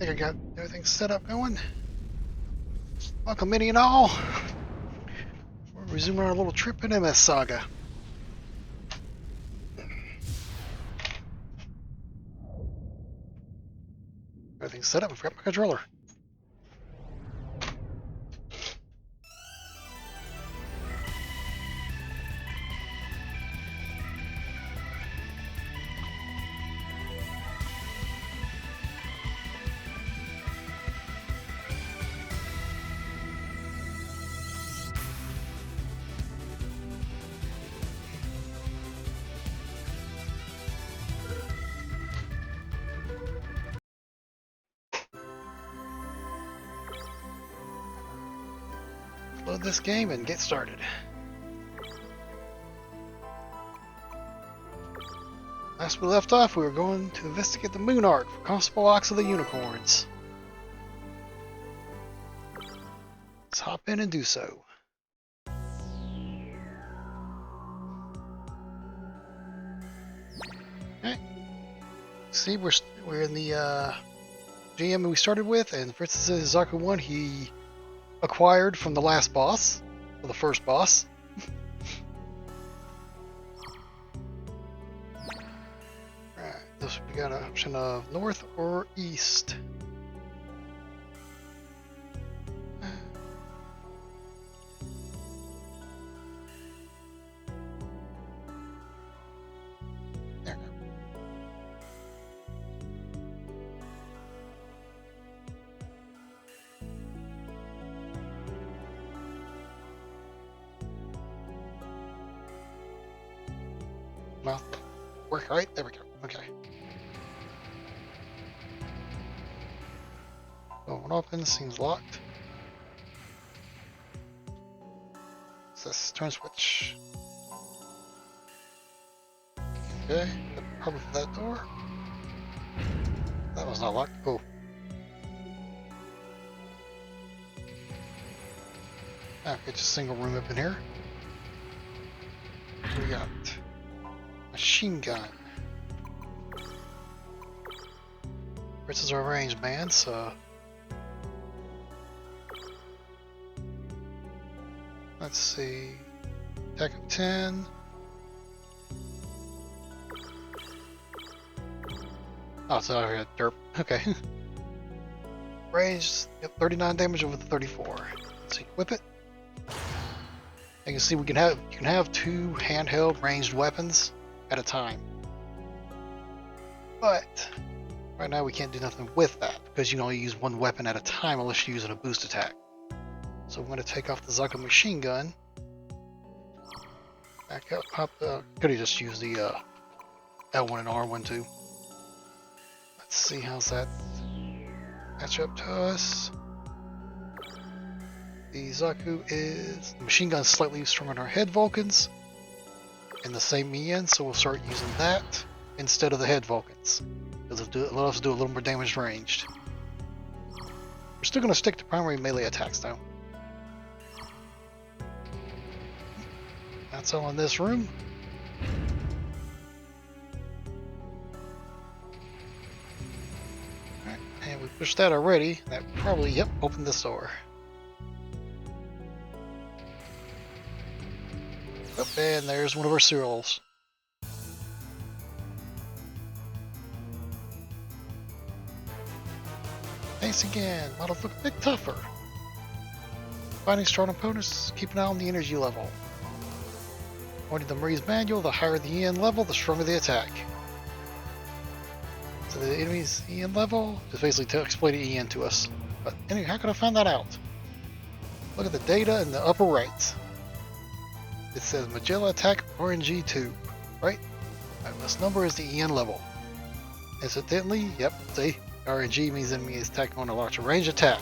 think I got everything set up going. Welcome, any and all. We're resuming our little trip in MS Saga. Everything's set up. I forgot my controller. Load this game and get started. Last we left off, we were going to investigate the Moon Ark for Constable Ox of the Unicorns. Let's hop in and do so. Okay. See, we're in the GM we started with, and for instance, Zaku 1, he acquired from the last boss, or the first boss. Right, this we got an option of north or east. There we go. Mouth work, right? There we go. Okay. Oh, one open, seems locked. What's this? Turn switch. Okay, probably for that door. That was not locked. Cool. Okay, just a single room up in here. What do we got? Machine gun. This is our ranged man, so let's see. Attack of 10. Oh, it's over here. Derp. Okay. Ranged. Yep, 39 damage over the 34. Let's equip it. You can see you can have two handheld ranged weapons at a time. But right now we can't do nothing with that because you can only use one weapon at a time unless you're using a boost attack. So I'm going to take off the Zaga machine gun. Back up, pop the. Could have just used the L1 and R1 too. Let's see how's that match up to us. The Zaku is the machine gun slightly stronger than our head Vulcans. And the same EN, so we'll start using that instead of the head Vulcans. Because it'll let us do a little more damage ranged. We're still going to stick to primary melee attacks though. That's all in this room. Alright, and we pushed that already. That probably, yep, opened this door. Oh, and there's one of our cereals. Thanks again. Models look a bit tougher. Finding strong opponents, keep an eye on the energy level. According to the Marie's manual, the higher the EN level, the stronger the attack. So the enemy's EN level, just basically to explain the EN to us. But anyway, how could I find that out? Look at the data in the upper right. It says Magella attack RNG 2, right? This number is the EN level. Incidentally, yep, see, RNG means enemy is attacking on a larger range attack.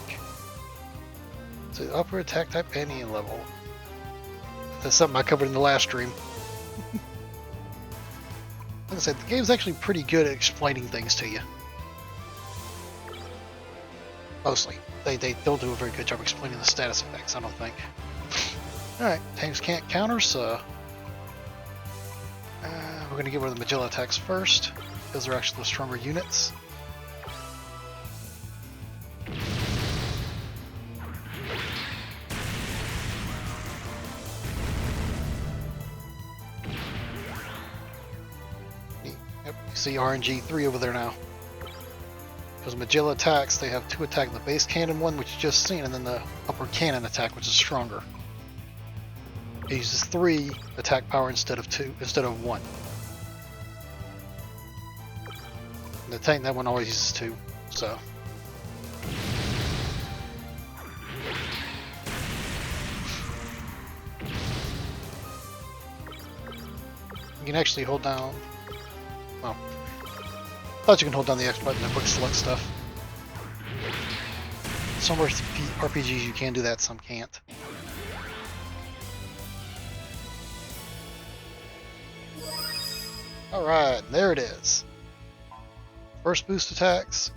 So the upper attack type and EN level. That's something I covered in the last stream. Like I said, the game's actually pretty good at explaining things to you. Mostly. They don't do a very good job explaining the status effects, I don't think. Alright, tanks can't counter, so we're going to get rid of the Magella attacks first, because they're actually the stronger units. see RNG 3 over there now. Because Magilla attacks, they have 2 attack, the base cannon one, which you just seen, and then the upper cannon attack, which is stronger. It uses 3 attack power instead of 1. And the tank, that one always uses 2, so. You can actually hold down, well, I thought you can hold down the X button to quick select stuff. Some RPGs you can do that, some can't. Alright, there it is. First boost attacks.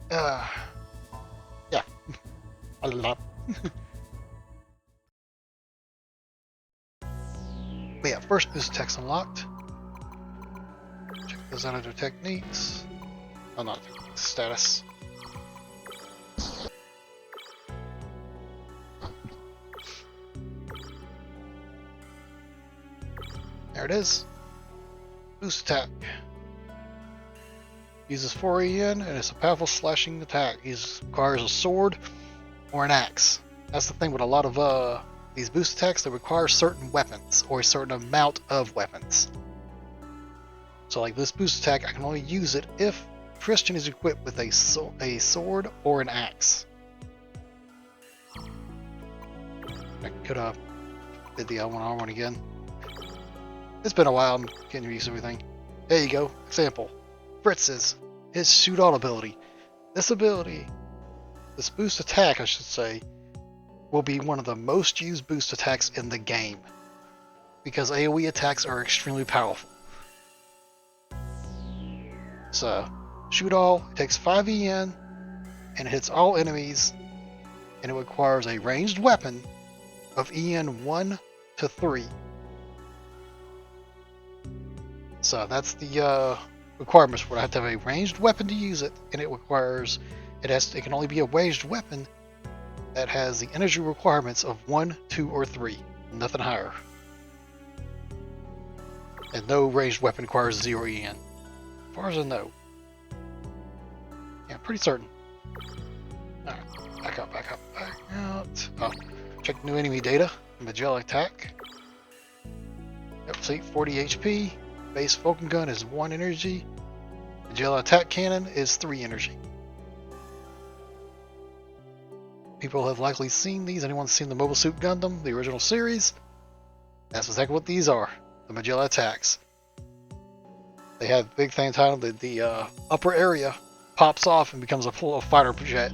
Yeah. A lot. But yeah, first boost attacks unlocked. Check those out under techniques. Oh, not techniques, status. There it is. Boost attack. Uses 4 EN and it's a powerful slashing attack. It requires a sword or an axe. That's the thing with a lot of these boost attacks, they require certain weapons or a certain amount of weapons. So like this boost attack, I can only use it if Christian is equipped with a sword or an axe. I could have did the L1R one again. It's been a while, I'm getting used to everything. There you go, example. Fritz's, his shoot all ability. This boost attack I should say, will be one of the most used boost attacks in the game. Because AoE attacks are extremely powerful. So, shoot all, it takes 5 EN, and it hits all enemies, and it requires a ranged weapon of EN 1 to 3. So that's the requirements for it. I have to have a ranged weapon to use it, and it requires it can only be a ranged weapon that has the energy requirements of 1, 2, or 3, nothing higher. And no ranged weapon requires 0 EN, as far as I know. Yeah, pretty certain. Alright, back out. Oh, check new enemy data. Magella attack. Yep, see, 40 HP. Base Vulcan gun is 1 energy. Magella attack cannon is 3 energy. People have likely seen these. Anyone seen the Mobile Suit Gundam, the original series? That's exactly what these are. The Magella attacks. They have big thing titled the upper area pops off and becomes a full fighter jet.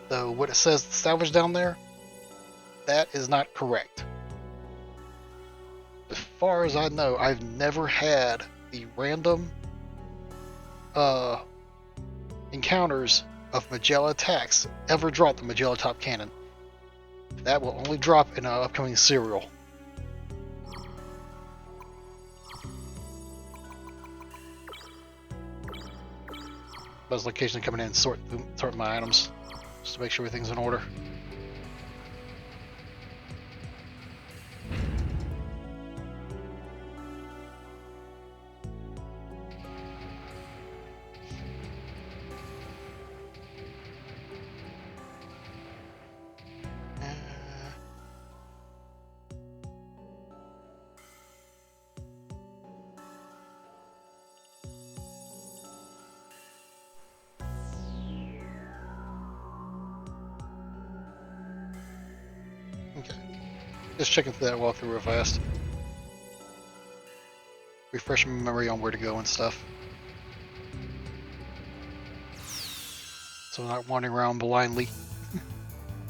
So what it says salvage down there, that is not correct. As far as I know, I've never had the random encounters of Magella attacks ever drop the Magella top cannon. That will only drop in an upcoming serial. Buzz location coming in and sort my items just to make sure everything's in order. Okay, just checking through that walkthrough real fast. Refreshing my memory on where to go and stuff. So I'm not wandering around blindly.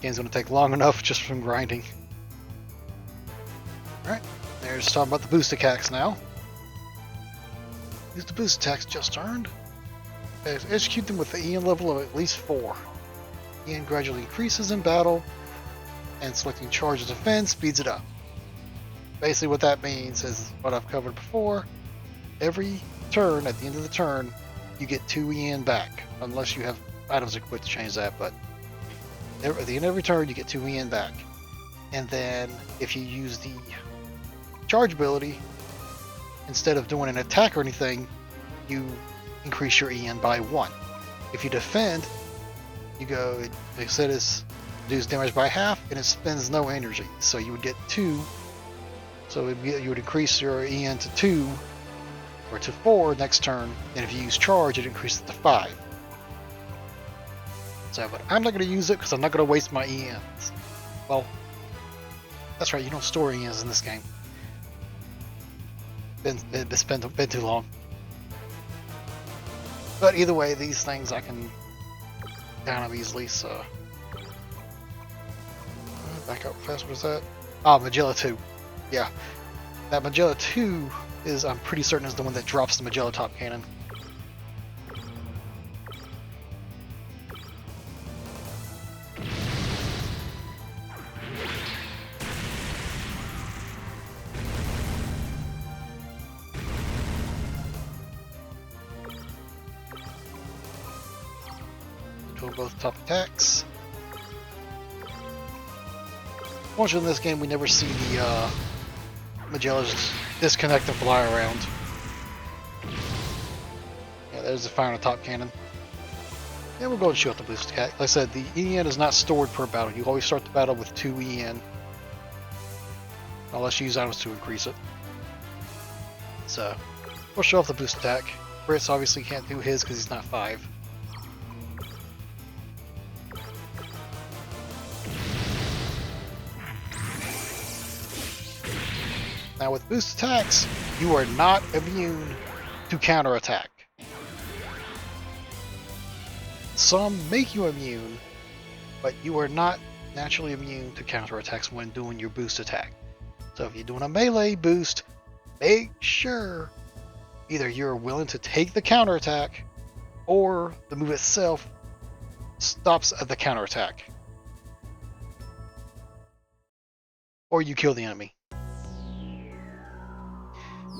Game's gonna take long enough just from grinding. Alright, there's talking about the boost attacks now. Use the boost attacks just earned. Execute them with the EN level of at least 4. EN gradually increases in battle, and selecting charge of defense speeds it up. Basically what that means is what I've covered before. Every turn, at the end of the turn, you get 2 EN back. Unless you have items equipped to change that, but at the end of every turn you get 2 EN back. And then if you use the charge ability, instead of doing an attack or anything, you increase your EN by 1. If you defend, you go, like I said, it's reduce damage by half, and it spends no energy. So you would get 2. So you would increase your EN to 2 or to 4 next turn. And if you use charge, it increases to 5. So, but I'm not going to use it because I'm not going to waste my ENs. Well, that's right. You don't store ENs in this game. It's been too long. But either way, these things I can down them easily. So back up fast. What was that? Ah, Magella 2. Yeah, that Magella 2 is, I'm pretty certain, is the one that drops the Magella top cannon. Control both top attacks. Fortunately, in this game, we never see the Magellas disconnect and fly around. Yeah, there's the fire on the top cannon. Yeah, we'll go and shoot off the boost attack. Like I said, the EN is not stored per battle. You always start the battle with 2 EN. Unless you use items to increase it. So, we'll show off the boost attack. Fritz obviously can't do his because he's not 5. Now with boost attacks, you are not immune to counterattack. Some make you immune, but you are not naturally immune to counterattacks when doing your boost attack. So if you're doing a melee boost, make sure either you're willing to take the counterattack or the move itself stops at the counterattack. Or you kill the enemy.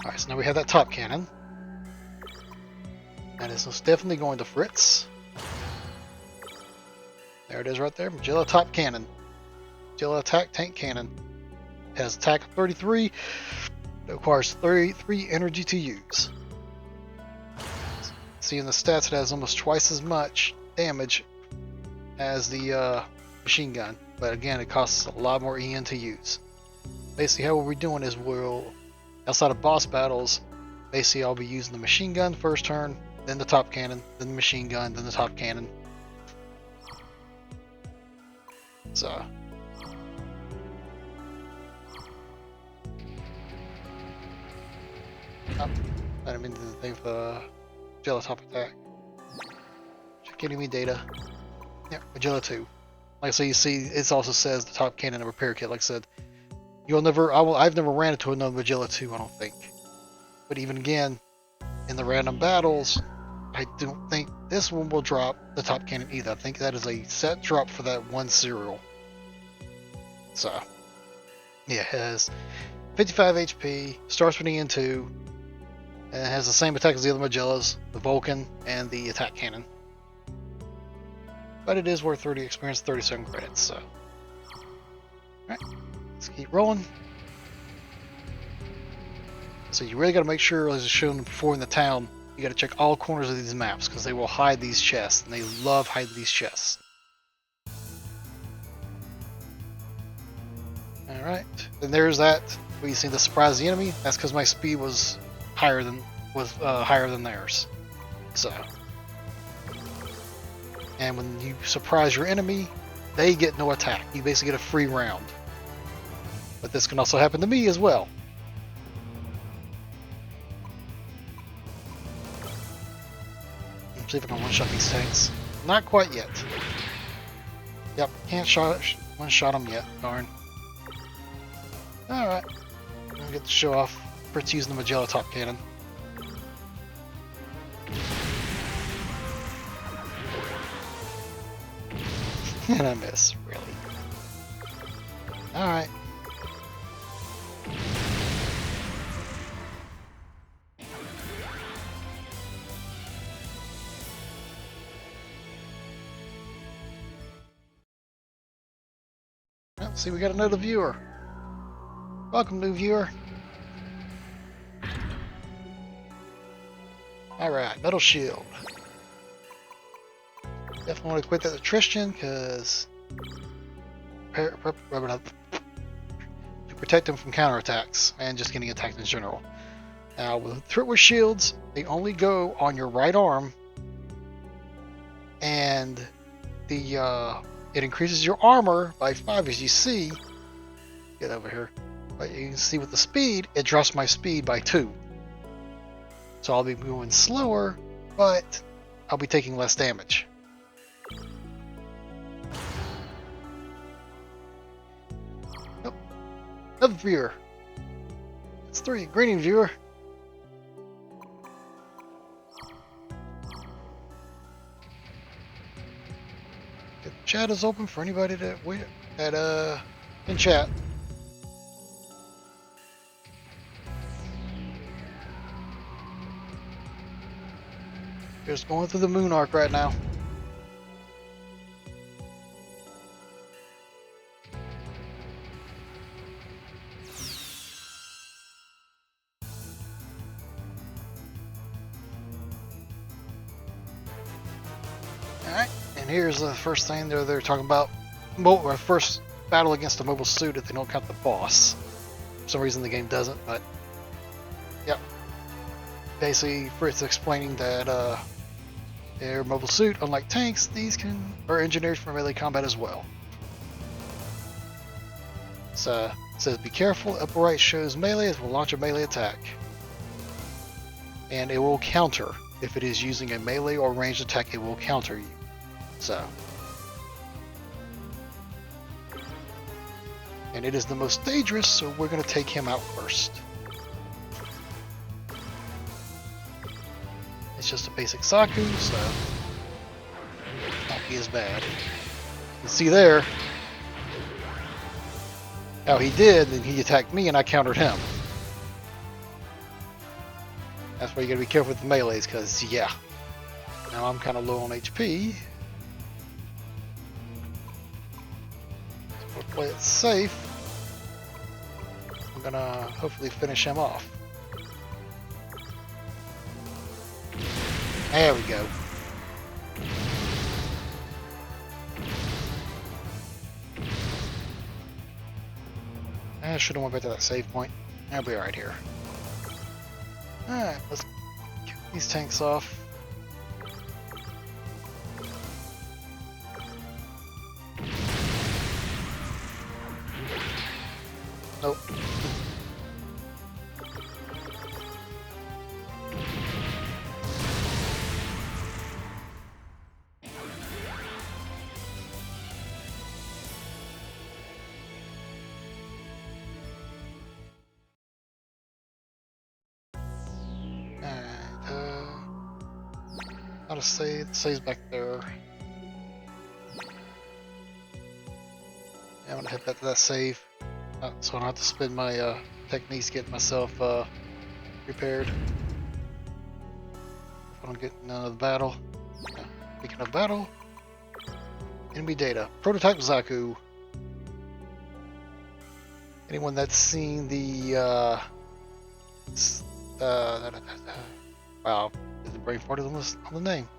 Alright, so now we have that top cannon. That is most definitely going to Fritz. There it is right there. Magella top cannon. Magella attack tank cannon. It has attack of 33. It requires 33 energy to use. See in the stats it has almost twice as much damage as the machine gun. But again, it costs a lot more EN to use. Basically how we're doing is outside of boss battles, basically I'll be using the machine gun first turn, then the top cannon, then the machine gun, then the top cannon. So I didn't mean to think of the Magella top attack. Check enemy data. Yeah, Magella 2. Like I say, you see, it also says the top cannon and repair kit. Like I said, I've never ran into another Magella 2, I don't think. But even again, in the random battles, I don't think this one will drop the top cannon either. I think that is a set drop for that one serial. So, yeah, it has 55 HP, starts with EN2, and it has the same attack as the other Magellas, the Vulcan, and the attack cannon. But it is worth 30 experience, 37 credits, so. Alright. Let's keep rolling. So you really got to make sure, as shown before in the town, you got to check all corners of these maps because they will hide these chests, and they love hiding these chests. All right, and there's that. We see the surprise the enemy. That's because my speed was higher than theirs. So, and when you surprise your enemy, they get no attack. You basically get a free round. But this can also happen to me as well. Let's see if I can one-shot these tanks. Not quite yet. Yep, can't one-shot them yet. Darn. Alright. I'm gonna get to show off Fritz using the Magella top cannon. And I miss, really. Alright. See, we got another viewer. Welcome, new viewer. Alright, metal shield. Definitely want to quit that attrition because to protect them from counterattacks and just getting attacked in general. Now, with shields, they only go on your right arm, and it increases your armor by 5, as you see. Get over here. But you can see with the speed, it drops my speed by 2. So I'll be moving slower, but I'll be taking less damage. Nope. Another viewer. It's 3. Greeting, viewer. The chat is open for anybody that in chat. Just going through the Moon Ark right now. Alright, and here's the first thing they're talking about. First battle against a mobile suit if they don't count the boss. For some reason the game doesn't, but yep. Basically, Fritz explaining that their mobile suit, unlike tanks, these are engineered for melee combat as well. So it says be careful, upper right shows melee, it will launch a melee attack. And it will counter. If it is using a melee or ranged attack, it will counter you. So. And it is the most dangerous, so we're going to take him out first. It's just a basic Saku, so not be as bad. You can see there how he did, and he attacked me and I countered him. That's why you gotta be careful with the melees, because yeah. Now I'm kind of low on HP. So we'll play it safe. I'm gonna hopefully finish him off. There we go. I should have went back to that save point. I'll be right here. Alright, let's get these tanks off. Nope. How to save? It saves back there. Yeah, I'm gonna head back to that save, so I don't have to spend my techniques getting myself prepared. If I don't get none of the battle. Speaking of battle, enemy data. Prototype Zaku. Anyone that's seen the wow. Is the brain farted on the name?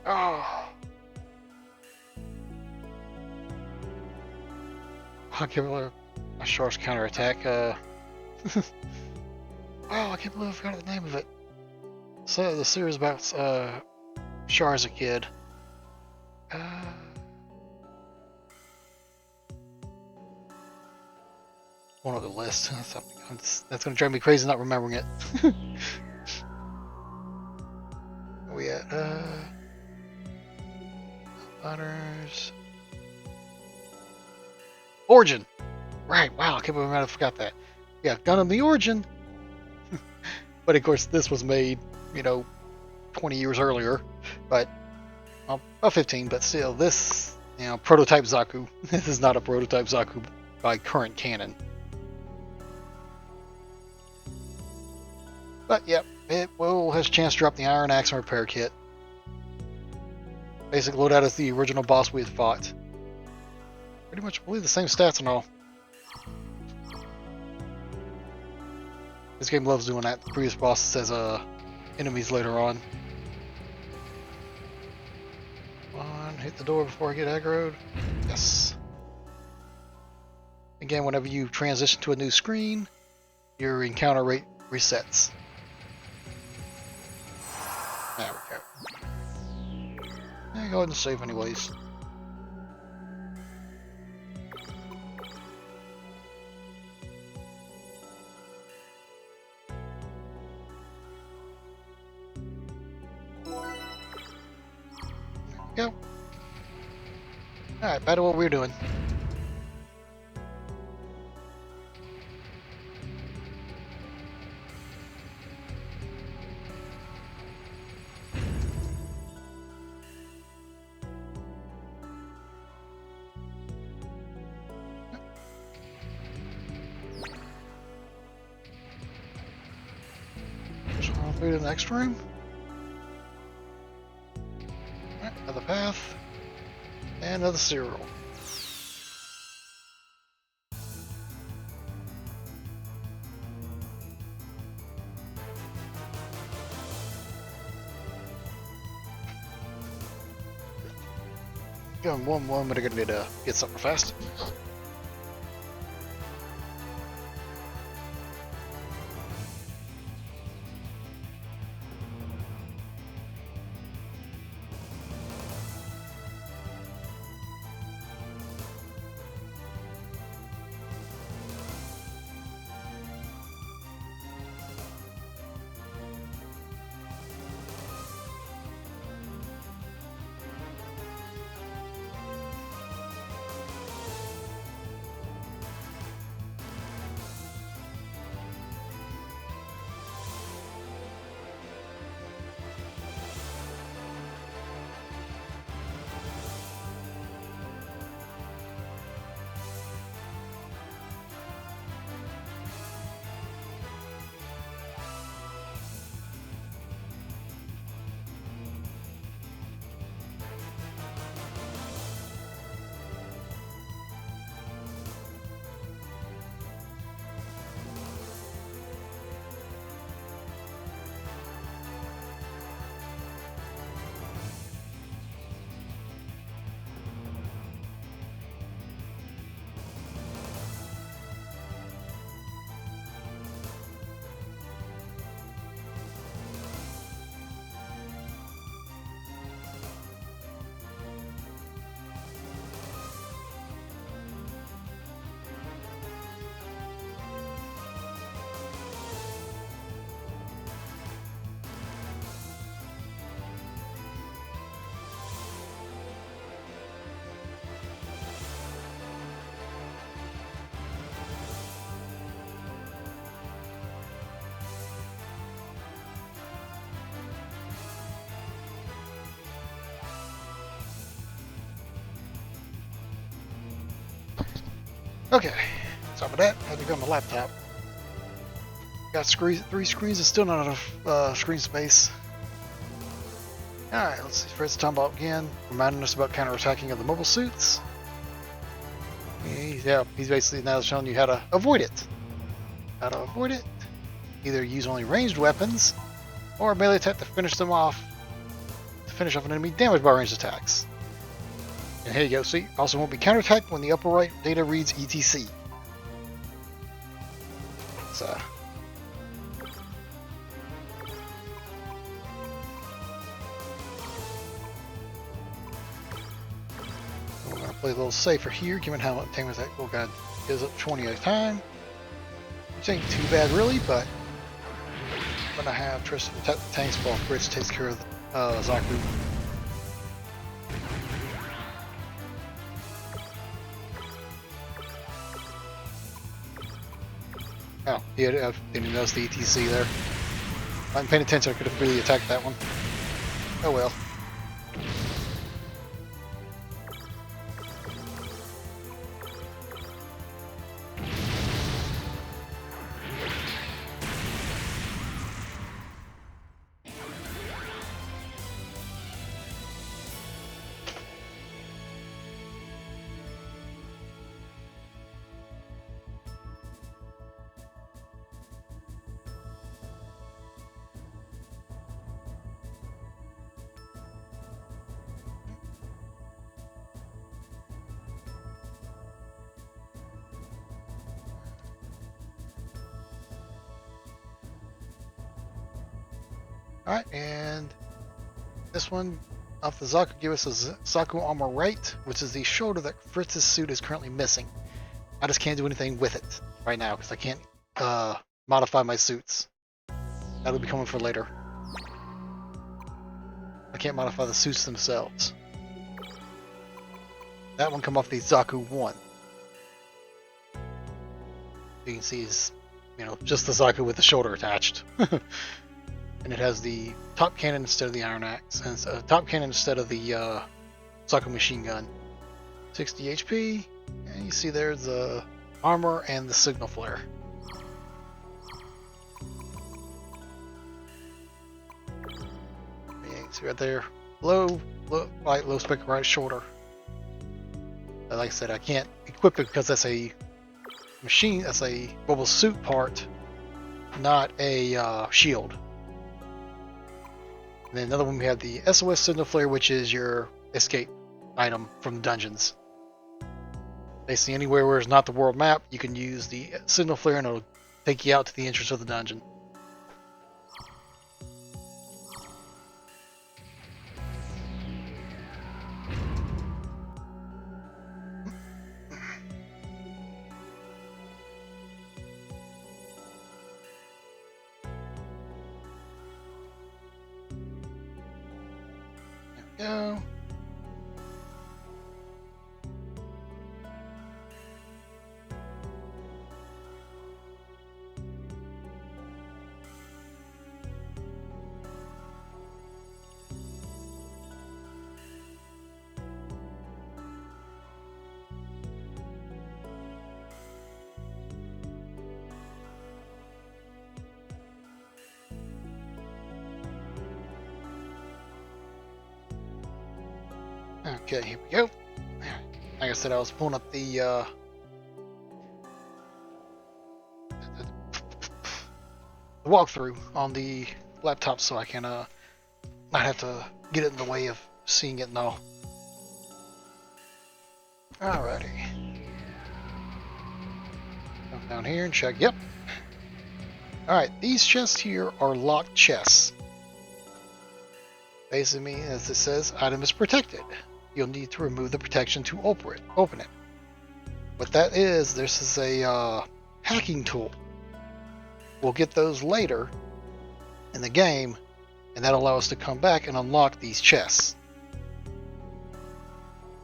Oh. I can't believe a Shar's counterattack. Wow, I can't believe I forgot the name of it. So the series about Char as a kid. One of the list. That's going to drive me crazy not remembering it. Where we at? Honors. Origin. Right. Wow. I can't believe I forgot that. Yeah, Gundam the Origin. But of course, this was made, 20 years earlier. But well, about 15. But still, this, prototype Zaku. This is not a prototype Zaku by current canon. But yep, it will has a chance to drop the Iron Axe and Repair Kit. Basic loadout as the original boss we had fought. Pretty much, I believe, the same stats and all. This game loves doing that. The previous boss says enemies later on. Come on, hit the door before I get aggroed. Yes. Again, whenever you transition to a new screen, your encounter rate resets. There we go. Yeah, go ahead and save anyways. There we go. Alright, back to what we're doing. Through to the next room. Alright, another path. And another cereal. Going 1-1, but I'm gonna need to get something fast. Okay, top of that, had to go on the laptop. Got 3 screens and still not enough screen space. Alright, let's see. Fred's talking about again, reminding us about counterattacking of the mobile suits. He's basically now showing you how to avoid it. How to avoid it. Either use only ranged weapons, or a melee attack to finish them off. To finish off an enemy damaged by ranged attacks. And here you go, see, also won't be counterattacked when the upper right data reads ETC. So. We're going to play a little safer here, given how much damage that little guy gives up 20 at a time. Which ain't too bad really, but I'm going to have Tristan attack the tanks while Fritz takes care of Zaku. Oh, yeah, I didn't notice the ETC there. If I hadn't paid attention, I could have really attacked that one. Oh well. Alright, and this one off the Zaku give us a Zaku armor right, which is the shoulder that Fritz's suit is currently missing. I just can't do anything with it right now because I can't modify my suits. That'll be coming for later. I can't modify the suits themselves. That one come off the Zaku 1. You can see is, just the Zaku with the shoulder attached. And it has the top cannon instead of the iron axe, and it's a top cannon instead of the Zaku machine gun. 60 HP, and you see there's the armor and the signal flare. Yeah, you can see right there, low spec right shoulder. But like I said, I can't equip it because that's a machine, that's a mobile suit part, not a shield. And then another one, we have the SOS signal flare, which is your escape item from the dungeons. Basically, anywhere where it's not the world map, you can use the signal flare and it'll take you out to the entrance of the dungeon. There we go. Okay, here we go. Like I said, I was pulling up the walkthrough on the laptop so I can not have to get it in the way of seeing it and all. Alrighty. Come down here and check. Yep. Alright, these chests here are locked chests. Basically, as it says, item is protected. You'll need to remove the protection to open it. What that is, this is a hacking tool. We'll get those later in the game, and that'll allow us to come back and unlock these chests.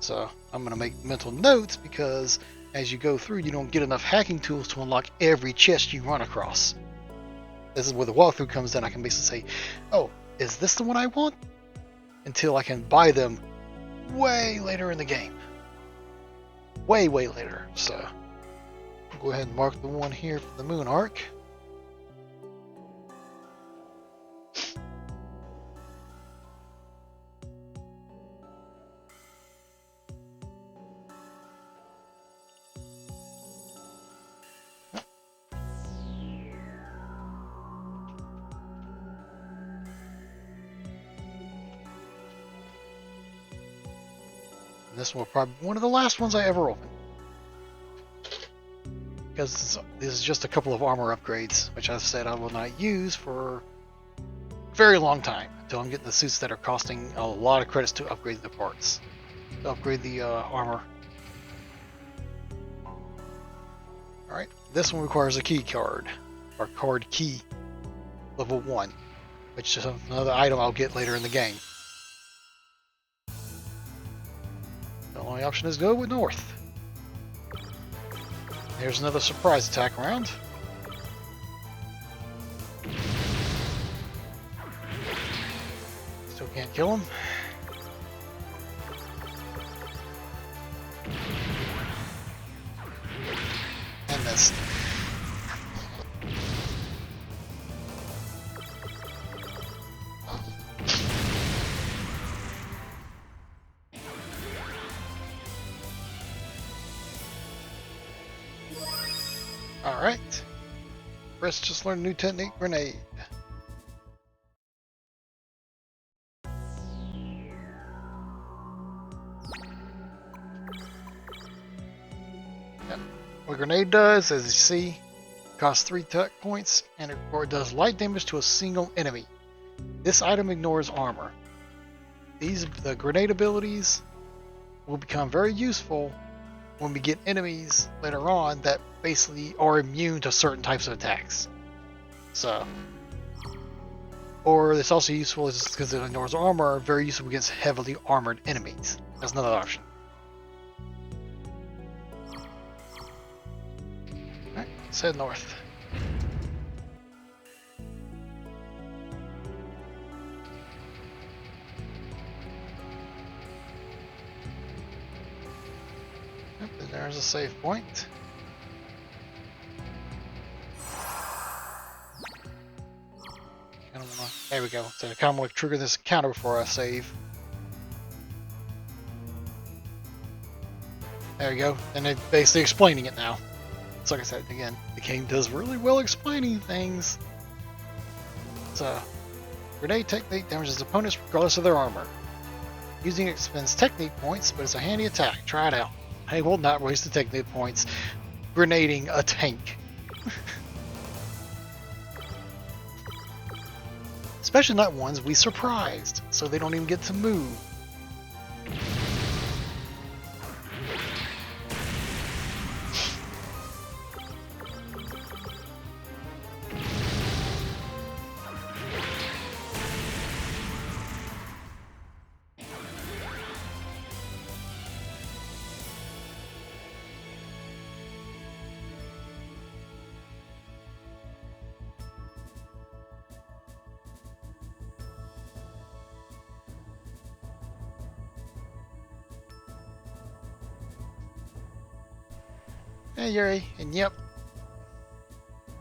So I'm going to make mental notes because as you go through, you don't get enough hacking tools to unlock every chest you run across. This is where the walkthrough comes in. I can basically say, oh, is this the one I want? Until I can buy them way later in the game. Way later. So I'll go ahead and mark the one here for the Moon Ark. And this one will probably be one of the last ones I ever open. Because this is just a couple of armor upgrades, which I've said I will not use for a very long time until I'm getting the suits that are costing a lot of credits to upgrade the parts, to upgrade the armor. Alright, this one requires a key card, or card key, level 1, which is another item I'll get later in the game. The only option is go with north. Here's another surprise attack round. Still can't kill him. And missed. Alright. Chris just learned a new technique, grenade. Yep. What a grenade does, as you see, costs 3 tech points, and it does light damage to a single enemy. This item ignores armor. The grenade abilities will become very useful when we get enemies later on that basically are immune to certain types of attacks. So, or it's also useful because it ignores armor, very useful against heavily armored enemies. That's another option. Alright, let's head north. Yep, and there's a save point. There we go. So I kind of want to trigger this counter before I save. There we go. And they're basically explaining it now. So like I said, again, the game does really well explaining things. So, grenade technique damages opponents regardless of their armor. Using it expends technique points, but it's a handy attack. Try it out. I will not waste the technique points grenading a tank. Especially not ones we surprised, so they don't even get to move. Hey Yuri, and yep,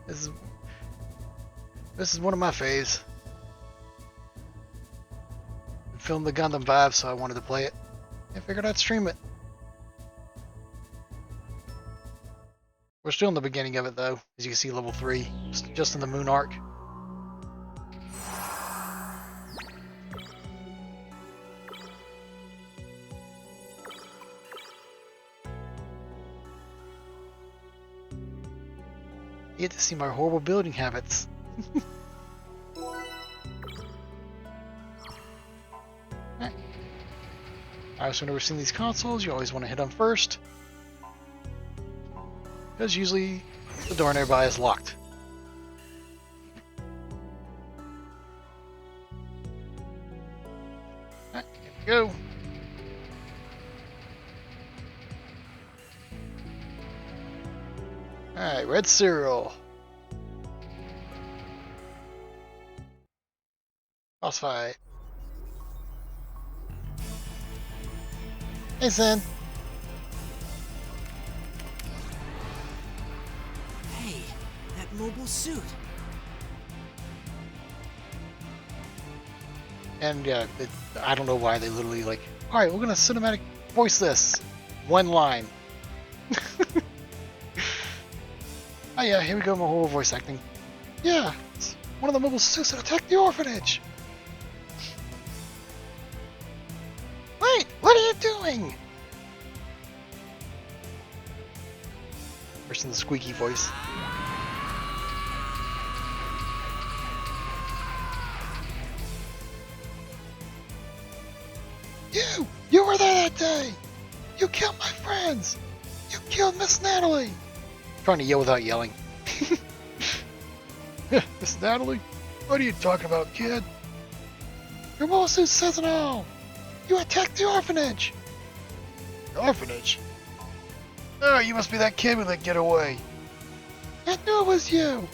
this is one of my faves. I filmed the Gundam vibe, so I wanted to play it. I figured I'd stream it. We're still in the beginning of it though, as you can see, level 3, just in the Moon Ark. You get to see my horrible building habits. Alright. So whenever seeing these consoles, you always want to hit them first. Because usually the door nearby is locked. Alright, here we go. Alright, red cereal. Boss fight. Hey, Zen. Hey, that mobile suit. And yeah, I don't know why they literally like, alright, we're gonna cinematic voice this. One line. Oh yeah, here we go, my whole voice acting. Yeah, it's one of the mobile suits that attacked the orphanage. Wait, what are you doing? First in the squeaky voice. You were there that day. You killed my friends. You killed Miss Natalie. Trying to yell without yelling. Miss Natalie? What are you talking about, kid? Your mobile suit says it all. You attacked the orphanage. The orphanage? Oh, you must be that kid with that getaway. I knew it was you.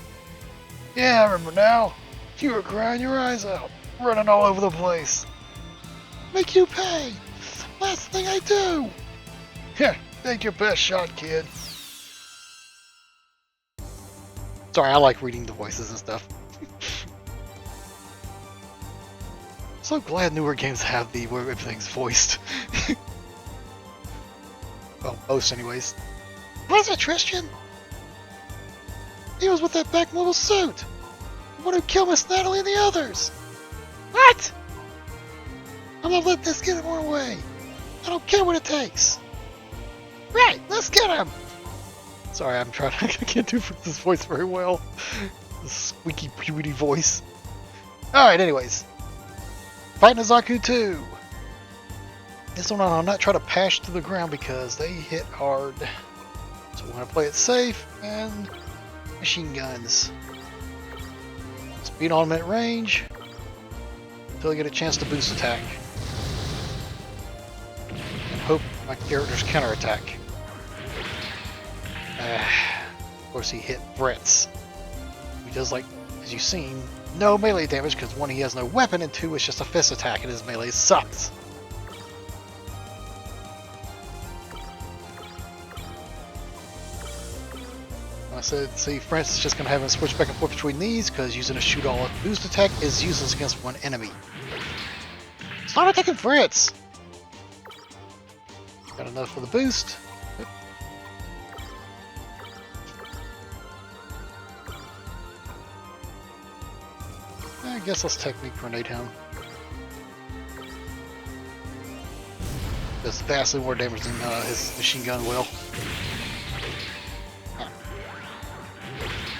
Yeah, I remember now. You were crying your eyes out, running all over the place. Make you pay. Last thing I do. Yeah, take your best shot, kid. Sorry, I like reading the voices and stuff. So glad newer games have the where everything's voiced. Well, most anyways. Was it Tristan? He was with that back mobile suit. The one who killed Miss Natalie and the others. What? I'm gonna let this get our way. I don't care what it takes. Right, let's get him. Sorry, I'm trying. I can't do this voice very well. The squeaky, puberty voice. Alright, anyways. Fighting a Zaku 2. This one I'll not try to pass to the ground because they hit hard. So we're going to play it safe and machine guns. Speed on them at range until I get a chance to boost attack. And hope my characters counterattack. Of course he hit threats. He does, like, as you've seen, no melee damage because one, he has no weapon, and two, it's just a fist attack and his melee sucks. I said, see, France is just going to have him switch back and forth between these because using a shoot all boost attack is useless against one enemy. Start attacking France! Got enough for the boost. I guess let's technique grenade him. Does vastly more damage than his machine gun will.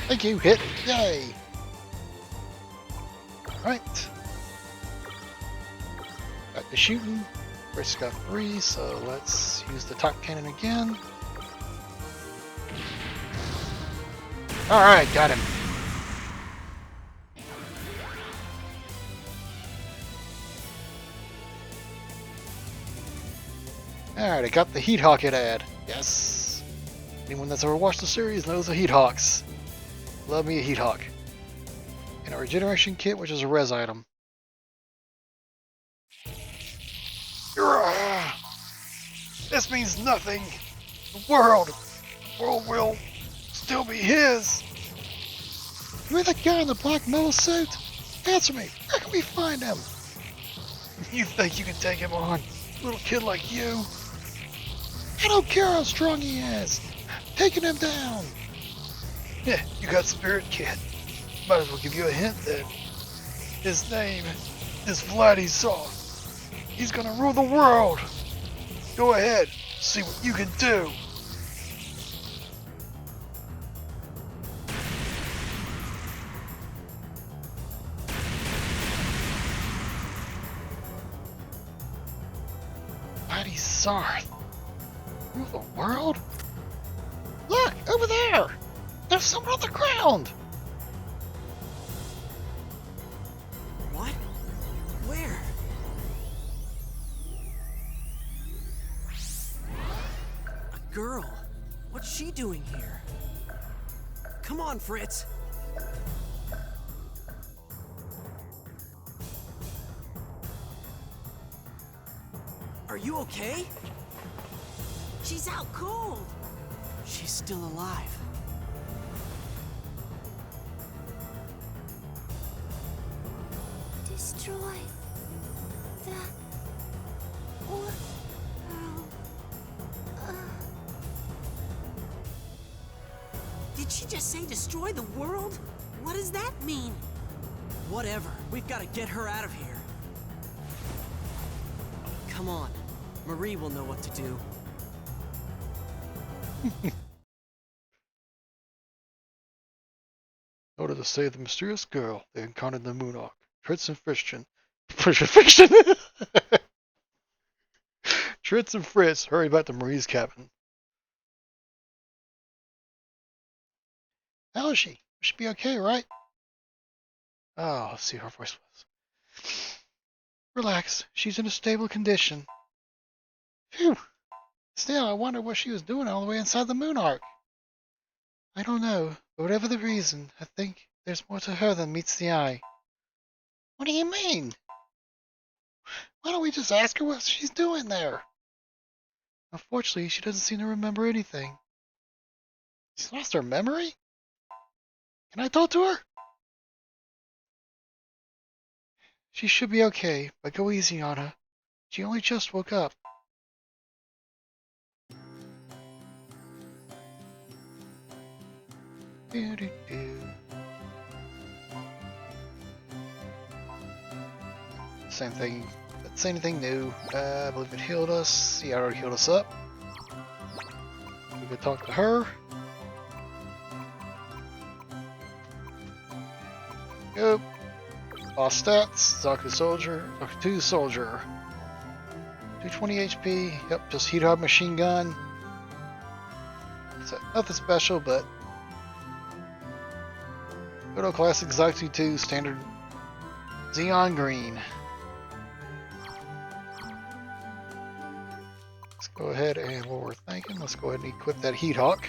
Thank you, hit! Yay! Alright. Got the shooting. First got 3, so let's use the top cannon again. Alright, got him. Alright, I got the Heat Hawk it ad. Yes! Anyone that's ever watched the series knows the Heat Hawks. Love me a Heat Hawk. And a regeneration kit, which is a res item. This means nothing. The world will still be his. You're the guy in the black metal suit? Answer me. Where can we find him? You think you can take him on? Little kid like you? I don't care how strong he is. Taking him down. Yeah, you got spirit, kid. Might as well give you a hint then. His name is Vladislav. He's gonna rule the world. Go ahead, see what you can do. Vladislav. Rule the world? Look, over there! There's someone on the ground! What? Where? A girl? What's she doing here? Come on, Fritz! Are you okay? She's out cold! She's still alive. Destroy the world. Did she just say destroy the world? What does that mean? Whatever. We've got to get her out of here. Come on. Marie will know what to do. In order to save the mysterious girl, they encountered the Moon Ark. Tritz and Friction. Friction! Tritz and Fritz hurry back to Marie's cabin. How is she? She should be okay, right? Oh, let's see how her voice was. Relax, she's in a stable condition. Phew! Still, I wonder what she was doing all the way inside the Moon Ark. I don't know, but whatever the reason, I think there's more to her than meets the eye. What do you mean? Why don't we just ask her what she's doing there? Unfortunately, she doesn't seem to remember anything. She's lost her memory? Can I talk to her? She should be okay, but go easy on her. She only just woke up. Same thing. Let's say anything new. I believe it healed us. Yeah, it already healed us up. We could talk to her. Go. Boss stats, Zaku Soldier, Zaku 2 Soldier. 220 HP, yep, just heat hard machine gun. So nothing special, but good old classic Zaku 2 standard Xeon Green. Let's go ahead and what we're thinking, let's go ahead and equip that Heat Hawk.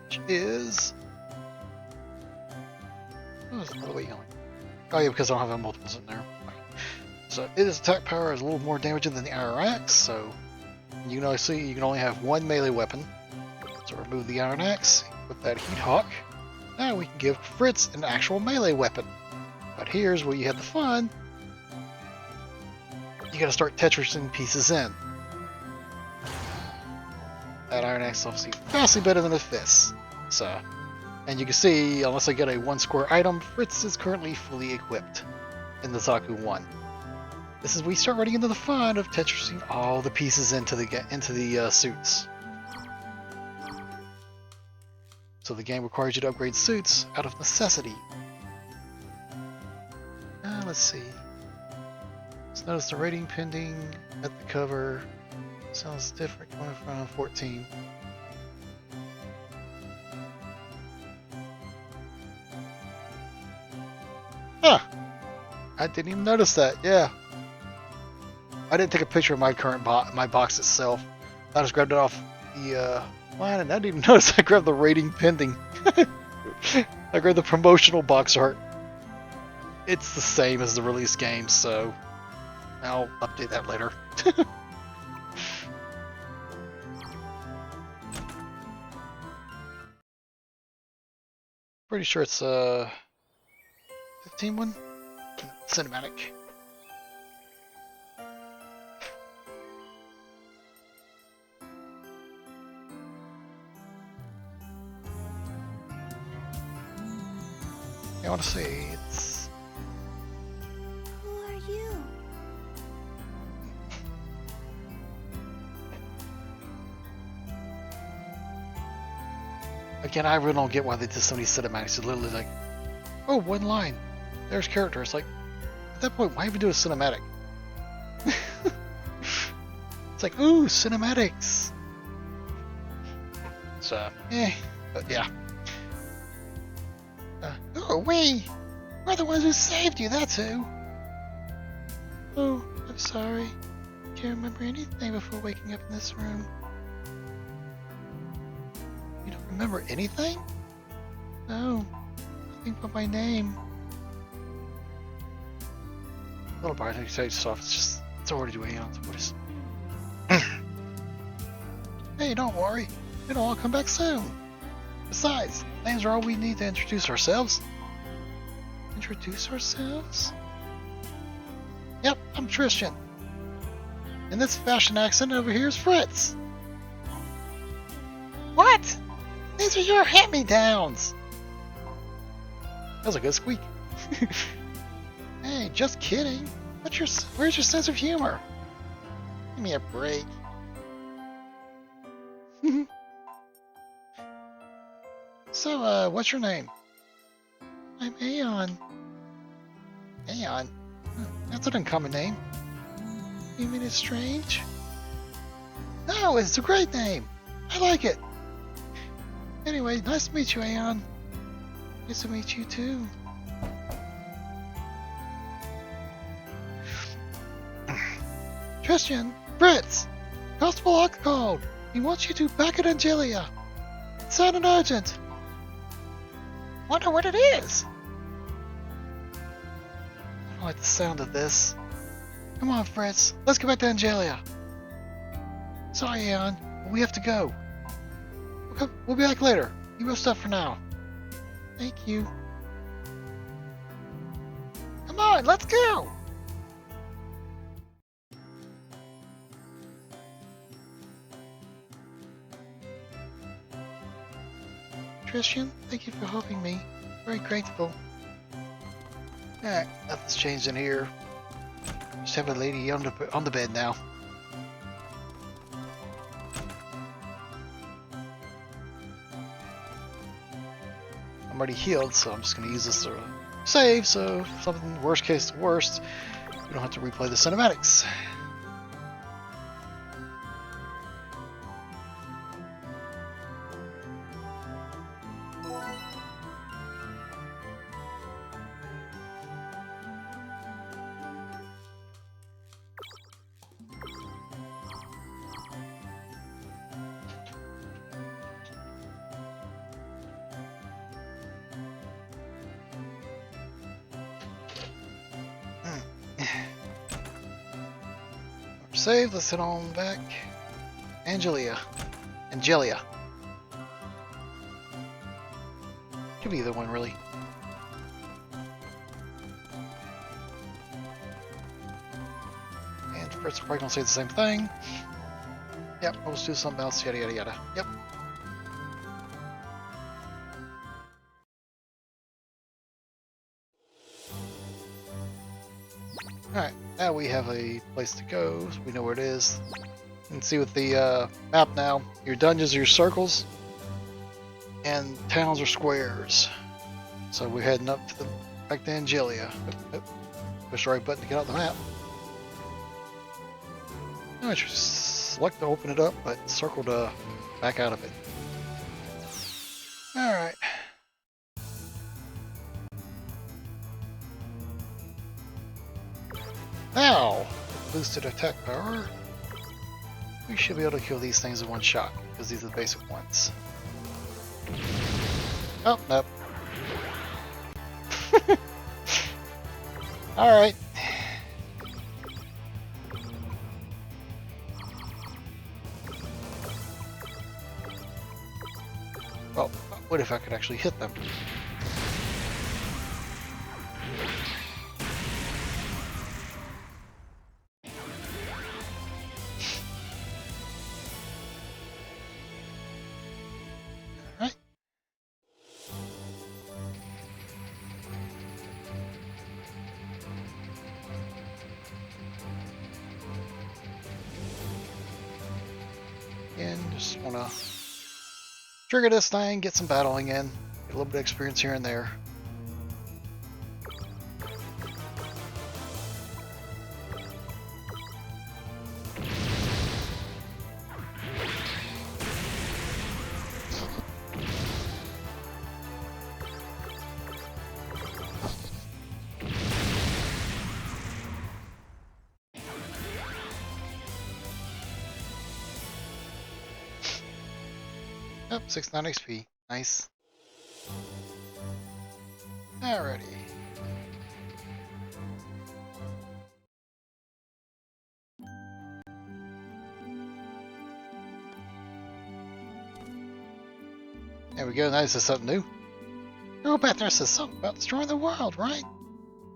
Which is... oh, there's another way going. Oh yeah, because I don't have multiples in there. So its attack power is a little more damaging than the Iron Axe, so you can only have one melee weapon. So remove the Iron Axe with that Heat Hawk. Now we can give Fritz an actual melee weapon. But here's where you have the fun. You gotta start Tetrising pieces in. That Iron Axe is obviously vastly better than a fist. So, and you can see, unless I get a one square item, Fritz is currently fully equipped in the Zaku 1. This is we start running into the fun of Tetrising all the pieces into the suits. So the game requires you to upgrade suits out of necessity. Let's see. Let's notice the rating pending at the cover sounds different coming from 14. Huh. I didn't even notice that. Yeah. I didn't take a picture of my current my box itself. I just grabbed it off the line, and I didn't even notice I grabbed the rating pending. I grabbed the promotional box art. It's the same as the release game, so I'll update that later. Pretty sure it's 15 one? Cinematic. I want to say it's... Who are you? Again, I really don't get why they did so many cinematics. It's literally like, oh, one line. There's character. It's like, at that point, why even do a cinematic? It's like, ooh, cinematics. So, but yeah. Oh, we're the ones who saved you, that's who. Oh, I'm sorry. Can't remember anything before waking up in this room. You don't remember anything? No, nothing but my name. Little part, I say soft. It's already doing on the voice. Hey, don't worry. It'll all come back soon. Besides, names are all we need to introduce ourselves. Introduce ourselves? Yep, I'm Tristan. And this fashion accent over here is Fritz. What? These are your hand-me-downs. That was a good squeak. Hey, just kidding. Where's your sense of humor? Give me a break. So, what's your name? I'm Aeon. Aeon? That's an uncommon name. You mean it's strange? No, it's a great name. I like it. Anyway, nice to meet you, Aeon. Nice to meet you, too. Tristan, Fritz, Constable Ox called. He wants you to back at Angelia. It sounded urgent. Wonder what it is. I don't like the sound of this. Come on, Fritz. Let's get back to Angelia. Sorry, Aeon, but we have to go. We'll be back later. You rest up for now. Thank you. Come on, let's go! Tristan, thank you for helping me. Very grateful. Nothing's changed in here. Just have a lady on the bed now. I'm already healed, so I'm just gonna use this to save, so if something worst case to worst, we don't have to replay the cinematics. Save, let's head on back. Angelia. Could be either one, really. And first, we're probably gonna say the same thing. Yep, we'll just do something else, yada yada yada. Yep. Alright, now we have a place to go, so we know where it is. You can see with the map now, your dungeons are your circles, and towns are squares. So we're heading up to back to Angelia. Push the right button to get out the map. No, just select to open it up, but circle to back out of it. Alright. Now, with boosted attack power, we should be able to kill these things in one shot, because these are the basic ones. Oh, nope. Alright. Well, what if I could actually hit them? Alright. And just want to trigger this thing, get some battling in, get a little bit of experience here and there. Yep, 69 XP. Nice. Alrighty. There we go, now this is something new. Girl back there says something about destroying the world, right?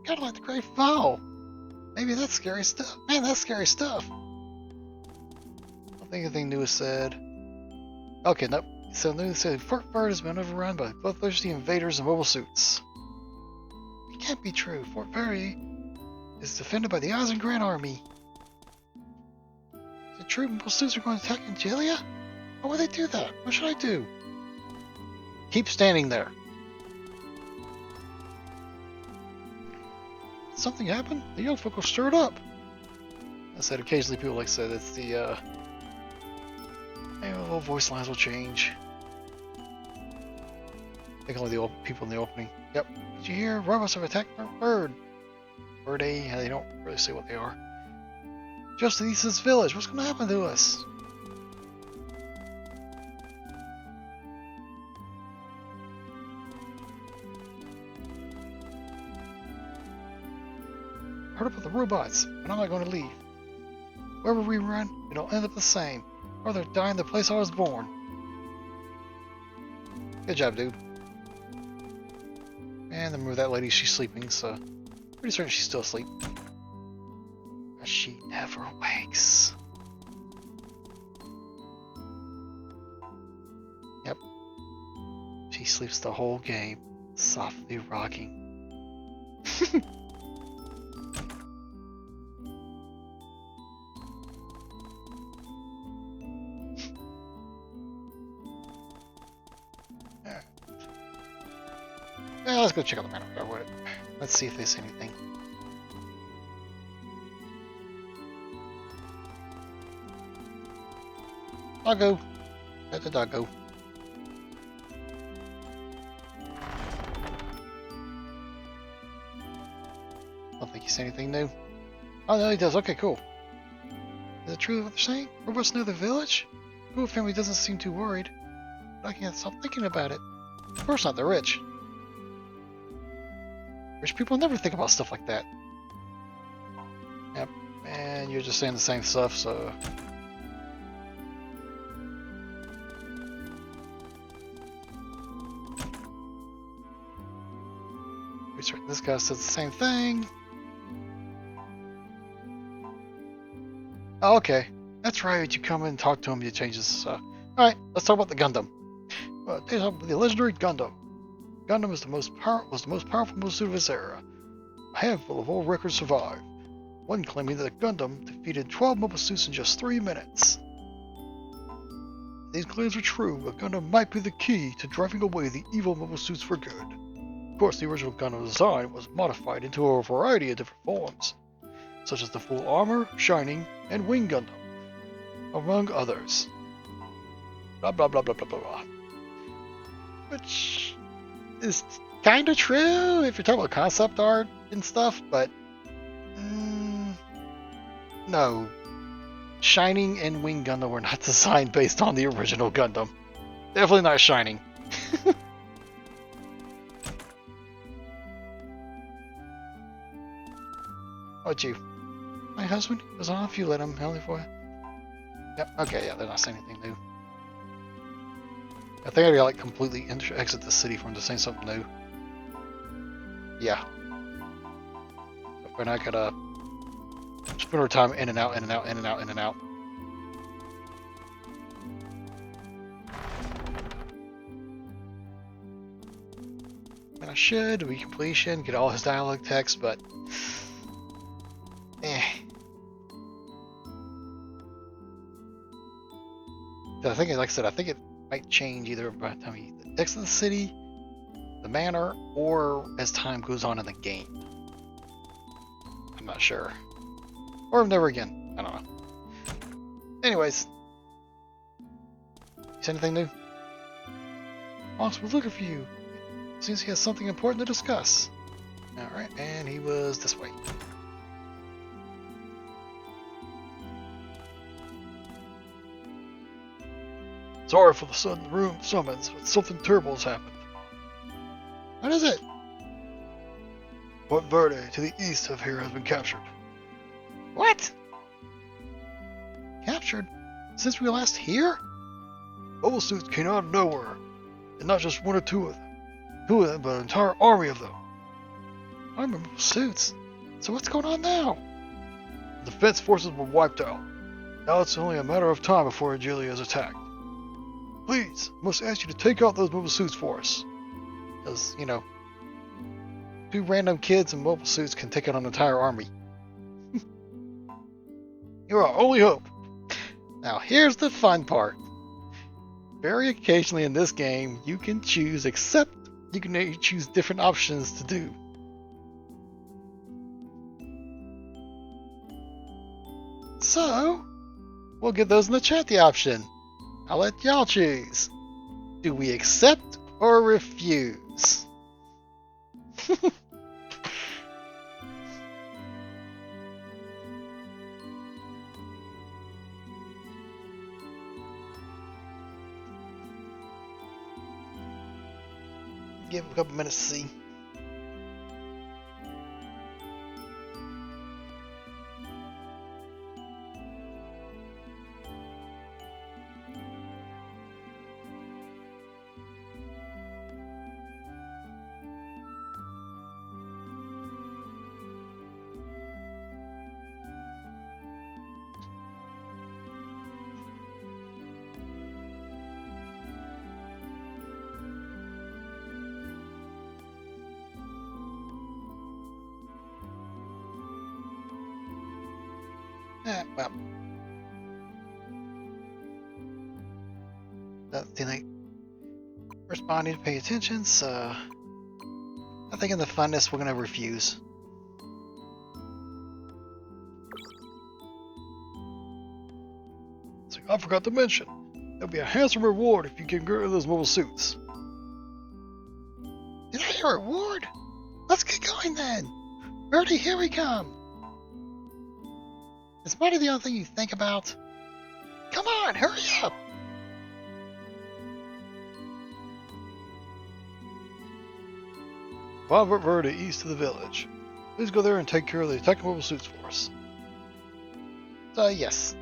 Kinda like the Great Fall. Maybe that's scary stuff. Man, that's scary stuff. I don't think anything new is said. Okay, nope. So new said Fort Bird has been overrun by bloodthirsty invaders in mobile suits. It can't be true. Fort Berry is defended by the Grand Army. Is it true mobile suits are going to attack Angelia? Why would they do that? What should I do? Keep standing there. Did something happen? The young folk are stirred up. I said occasionally people like said it's the maybe little voice lines will change. I think only the people in the opening. Yep. Did you hear? Robots have attacked our bird. Bird-A, they don't really say what they are. Just east of this village. What's going to happen to us? I heard about the robots, but I'm not going to leave. Wherever we run, it'll end up the same. Or they're dying the place I was born. Good job, dude. And then move that lady, she's sleeping, so pretty certain she's still asleep. She never wakes. Yep. She sleeps the whole game, softly rocking. let's go check out the map. Let's see if they say anything. Doggo. Let the dog go. Don't think he said anything new. Oh no, he does. Okay, cool. Is it true what they're saying? Robots near the village? The Gould family doesn't seem too worried. But I can't stop thinking about it. Of course not, they're rich. Rich people never think about stuff like that. Yep, and you're just saying the same stuff, so... This guy says the same thing. Oh, okay. That's right, you come in and talk to him, you change his... Alright, let's talk about the Gundam. The legendary Gundam. Gundam was the most powerful mobile suit of its era. A handful of old records survive. One claiming that Gundam defeated 12 mobile suits in just 3 minutes. If these claims are true, a Gundam might be the key to driving away the evil mobile suits for good. Of course, the original Gundam design was modified into a variety of different forms, such as the full armor, Shining, and Wing Gundam, among others. Blah blah blah blah blah blah blah. Which is kind of true if you're talking about concept art and stuff, but no. Shining and Wing Gundam were not designed based on the original Gundam. Definitely not Shining. What'd you? My husband was on if you let him. Only for you. Yep, okay, yeah, they're not saying anything new. I think I gotta like completely exit the city for him to say something new. Yeah. So we're not gonna spend our time in and out, in and out, in and out, in and out. And I should do completion, get all his dialogue text, but I think, like I said, I think it might change either by the time he exits the city, the manor, or as time goes on in the game. I'm not sure. Or never again. I don't know. Anyways. You see anything new? Ox was looking for you. Seems he has something important to discuss. Alright, and he was this way. Sorry for the sudden room summons, but something terrible has happened. What is it? Port Verde, to the east of here, has been captured. What? Captured? Since we were last here? Mobile suits came out of nowhere, and not just one or two of them. Two of them, but an entire army of them. Army of suits? So what's going on now? The defense forces were wiped out. Now it's only a matter of time before Angelia is attacked. Please, I must ask you to take out those mobile suits for us. Because, you know, 2 random kids in mobile suits can take out an entire army. You're our only hope. Now, here's the fun part. Very occasionally in this game, you can choose different options to do. So, we'll give those in the chat the option. I'll let y'all choose. Do we accept or refuse? Give a couple minutes to see. Well, that thing like responding to pay attention, so I think in the funness we're gonna refuse. It's like, I forgot to mention, there'll be a handsome reward if you can get rid of those mobile suits. Is that your reward? Let's get going then! Birdie, here we come! Is money the only thing you think about? Come on, hurry up! Bob Verde, east of the village. Please go there and take care of the attack mobile suits for us. Yes.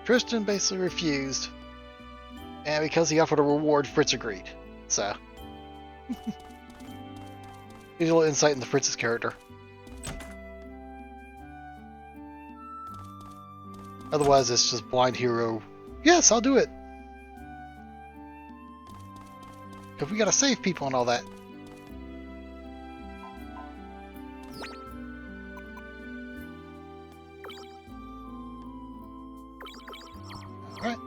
Tristan basically refused. And because he offered a reward, Fritz agreed. So. Here's a little insight into Fritz's character. Otherwise, it's just blind hero. Yes, I'll do it! Because we gotta save people and all that. Alright.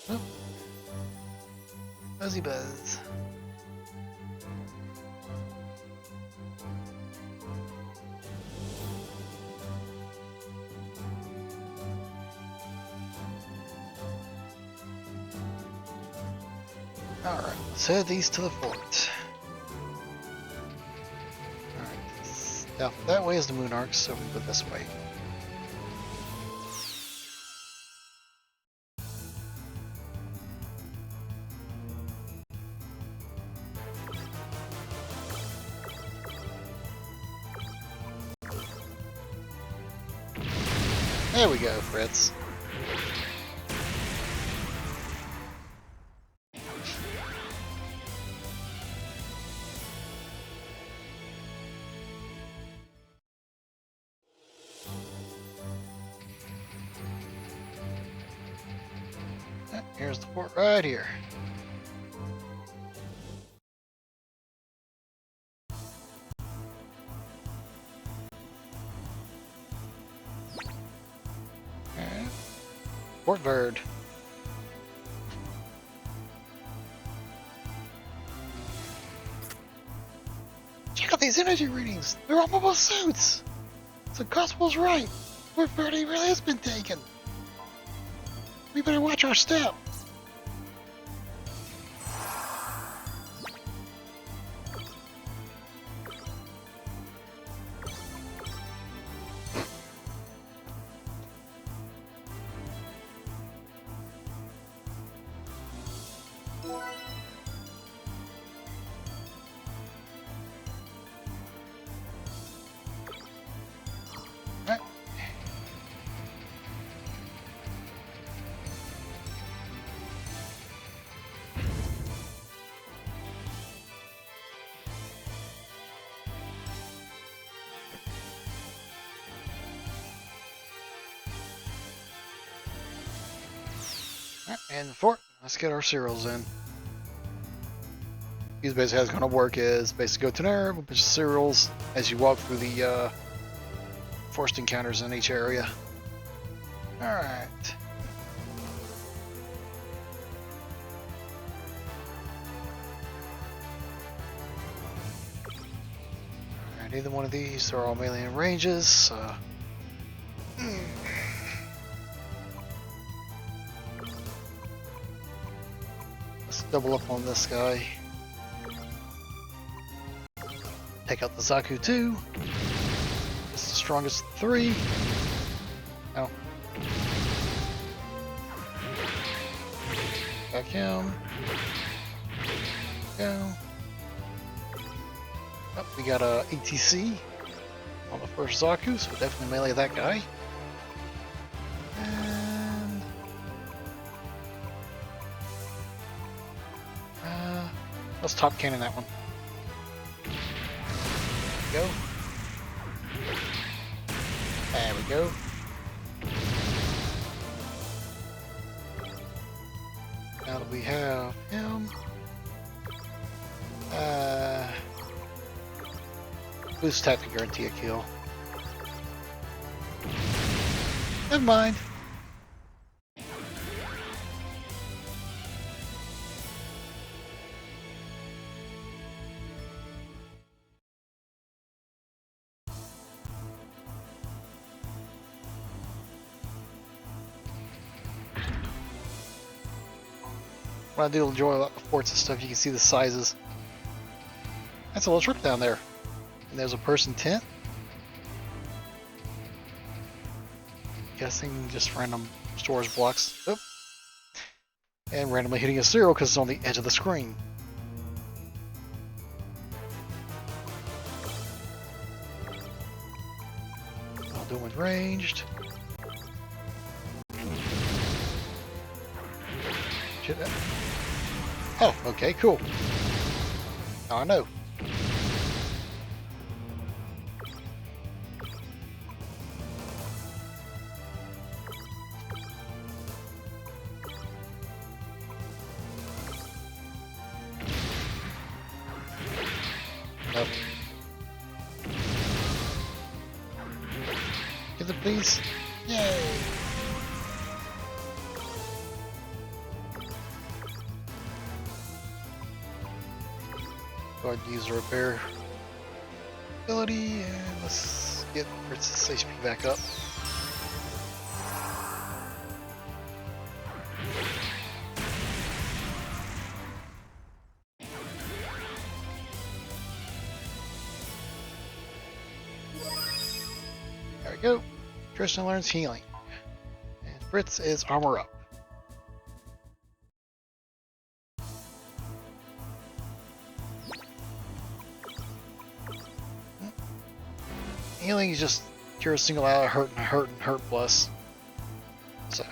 Oh. Buzzy Buzz. Alright, let's head east to the fort. Alright, yeah, that way is the Moon Ark, so we go this way. There we go, Fritz. Here's the fort right here. Alright. Fort Verde. Check out these energy readings. They're all mobile suits. So Constable's right. Fort Verde really has been taken. We better watch our step. Alright. And fort, let's get our cereals in. These basically how it's gonna work is basically go to there, a bunch of cereals as you walk through the forced encounters in each area. Alright. Alright, either one of these are all melee in ranges. Let's double up on this guy. Take out the Zaku 2. It's the strongest 3. Oh. Back him. Go. Oh, we got a ATC on the first Zaku, so we'll definitely melee that guy. And let's top cannon that one. Go. There we go. Now that we have him, boost attack to guarantee a kill. Never mind. What I do enjoy about the forts and stuff, you can see the sizes. That's a little truck down there. And there's a person tent. Guessing just random storage blocks. Oh. And randomly hitting a 0 because it's on the edge of the screen. I'll do it ranged. Oh, okay, cool. Now I know. Nope. Get it, please. Yay! Go ahead and use the repair ability, and let's get Fritz's HP back up. There we go. Tristan learns healing. And Fritz is armor up. Healing is just cure a single ally hurt and hurt plus. So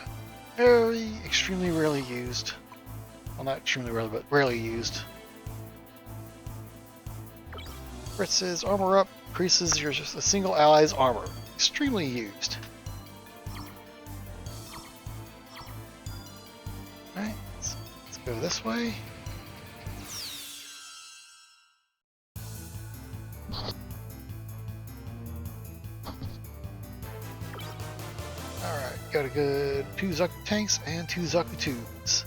very extremely rarely used. Well, not extremely rarely, but rarely used. Fritz's armor up increases your just a single ally's armor. Extremely used. Alright, let's go this way. Alright, got a good 2 Zaku tanks and 2 Zaku 2s.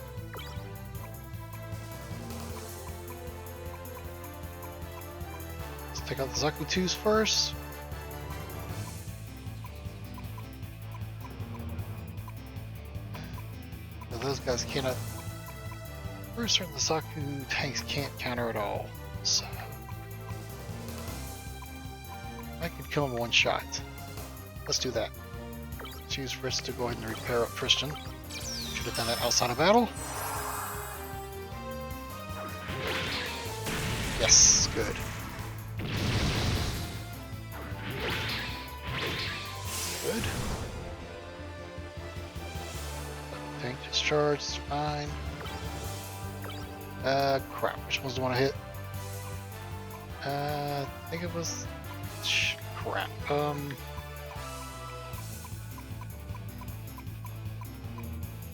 Let's take out the Zaku 2s first. Now those guys cannot. We're certain the Zaku tanks can't counter at all, so I could kill him in one shot. Let's do that. Choose Fritz to go ahead and repair up Tristan. Should have done that outside of battle. Yes, good. Good. Tank discharge is fine. Crap. Which ones do I want to hit? I think it was crap.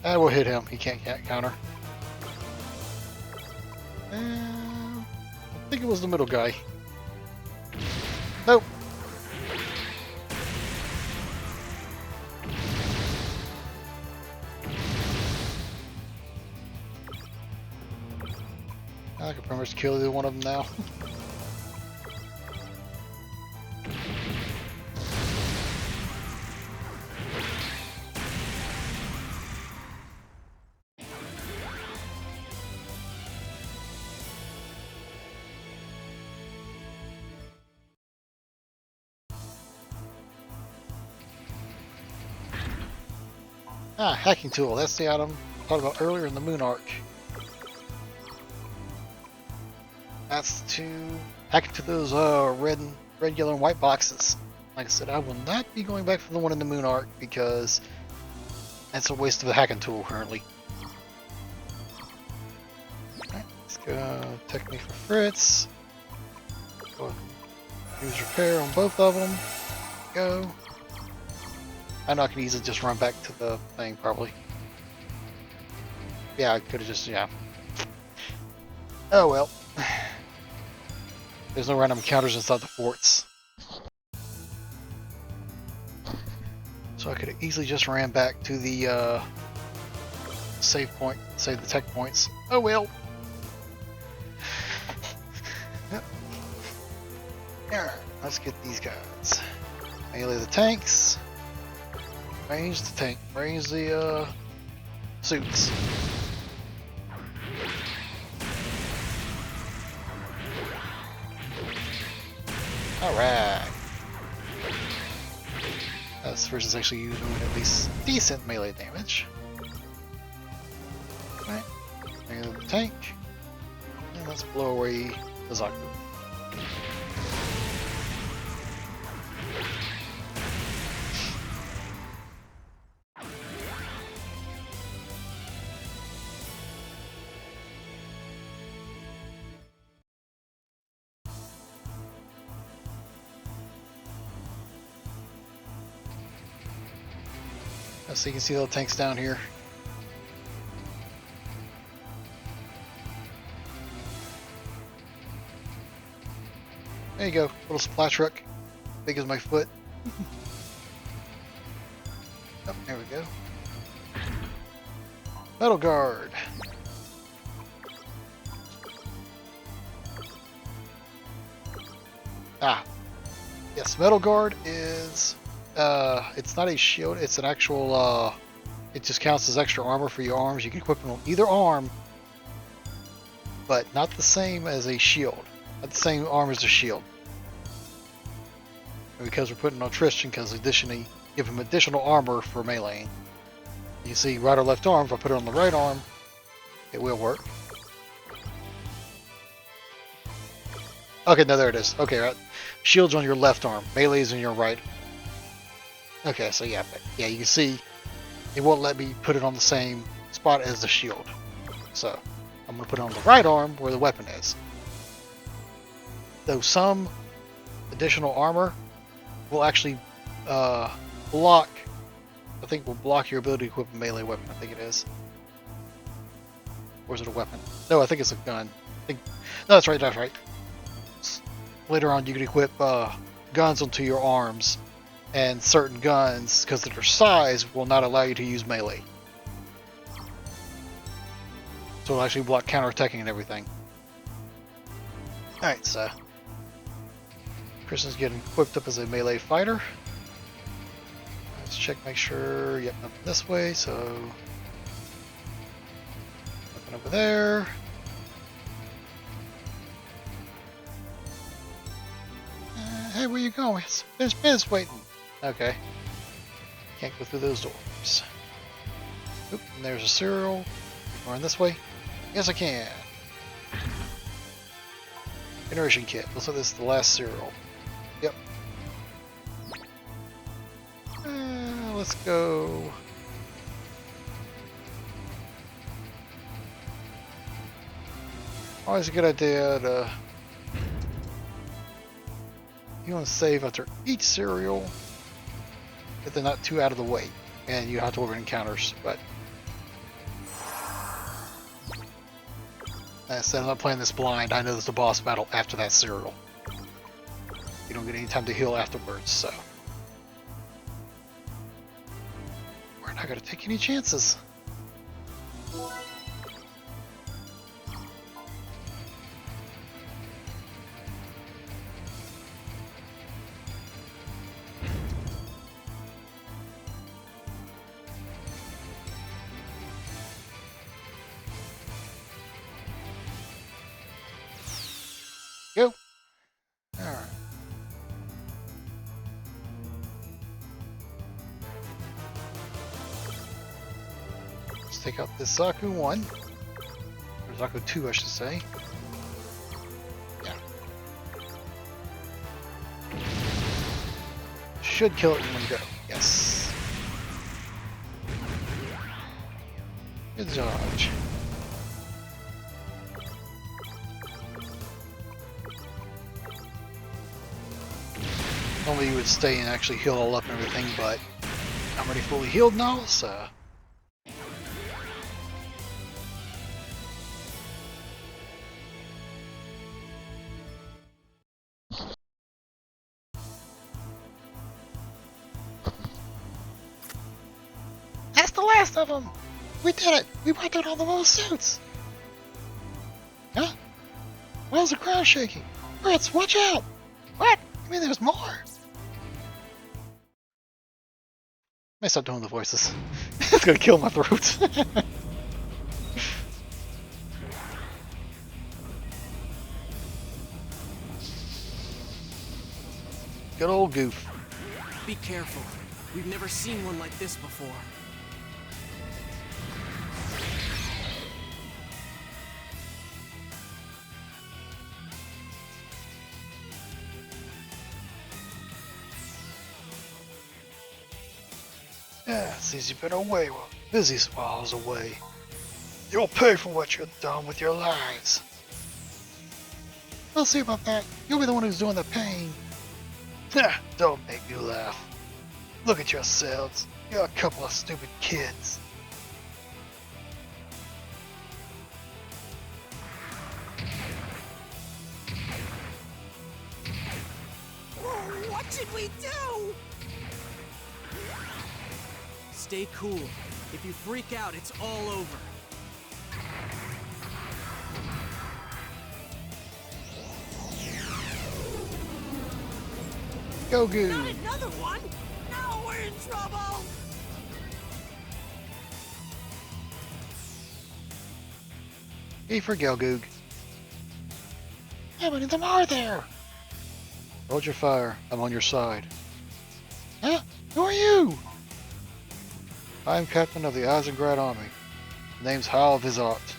I will hit him. He can't counter. I think it was the middle guy. Nope. I can pretty much kill either one of them now. Hacking tool. That's the item I talked about earlier in the Moon Ark. That's to hack into those red, yellow, and white boxes. Like I said, I will not be going back for the one in the Moon Ark because that's a waste of a hacking tool currently. Alright, let's go technique for Fritz. Go ahead and use repair on both of them. Go. I know I can easily just run back to the thing, probably. Yeah, I could have just, yeah. Oh well. There's no random counters inside the forts. So I could have easily just ran back to the save point, save the tech points. Oh well. Yep. Alright, let's get these guys. Melee the tanks. Range the tank. Range the suits. Alright. This person's actually doing at least decent melee damage. Right. There's the tank. And let's blow away the Zaku. So you can see the tanks down here. There you go, little supply truck, big as my foot. Oh, there we go. Metal guard. Ah, yes, metal guard is. It's not a shield, it's an actual, it just counts as extra armor for your arms. You can equip them on either arm, but not the same as a shield. Not the same armor as a shield. And because we're putting on Tristan, because additionally, give him additional armor for meleeing. You can see right or left arm, if I put it on the right arm, it will work. Okay, no, there it is. Okay, right. Shield's on your left arm, melee's on your right. Okay, so yeah, you can see it won't let me put it on the same spot as the shield. So I'm going to put it on the right arm where the weapon is. Though some additional armor will actually block, I think will block your ability to equip a melee weapon, I think it is. Or is it a weapon? No, I think it's a gun. No, that's right, that's right. Later on you can equip guns onto your arms. And certain guns, because of their size, will not allow you to use melee. So it'll actually block counterattacking and everything. Alright, so Kristen's getting equipped up as a melee fighter. Let's check, make sure, yep, nothing this way, so nothing over there. Hey, where you going? There's Biz waiting. Okay. Can't go through those doors. Oop, and there's a cereal. Going this way? Yes, I can. Generation kit. Looks like this is the last cereal. Yep. Let's go. Always a good idea to. You want to save after each cereal. If they're not too out of the way, and you have to order encounters, but as I said, I'm not playing this blind. I know there's a boss battle after that cereal. You don't get any time to heal afterwards, so we're not going to take any chances. Go. Alright. Let's take out this Zaku 1. Or Zaku 2, I should say. Yeah. Should kill it in one go. Yes. Good dodge. Normally you would stay and actually heal all up and everything, but I'm already fully healed now, so. That's the last of them! We did it! We wiped out all the little suits! Huh? Why is the crowd shaking? Fritz, watch out! What? You mean there's more? I stop doing the voices. It's gonna kill my throat. Good old Goof. Be careful. We've never seen one like this before. Yeah, since you've been away, well, busy while I was away. You'll pay for what you've done with your lives. We'll see about that. You'll be the one who's doing the paying. Don't make me laugh. Look at yourselves. You're a couple of stupid kids. Whoa, what did we do? Stay cool. If you freak out, it's all over. Go Goo. Not another one? Now we're in trouble! E for Gelgoog. How many of them are there? Hold your fire. I'm on your side. Huh? Who are you? I am captain of the Eisengrad army. The name's Hal Vizart.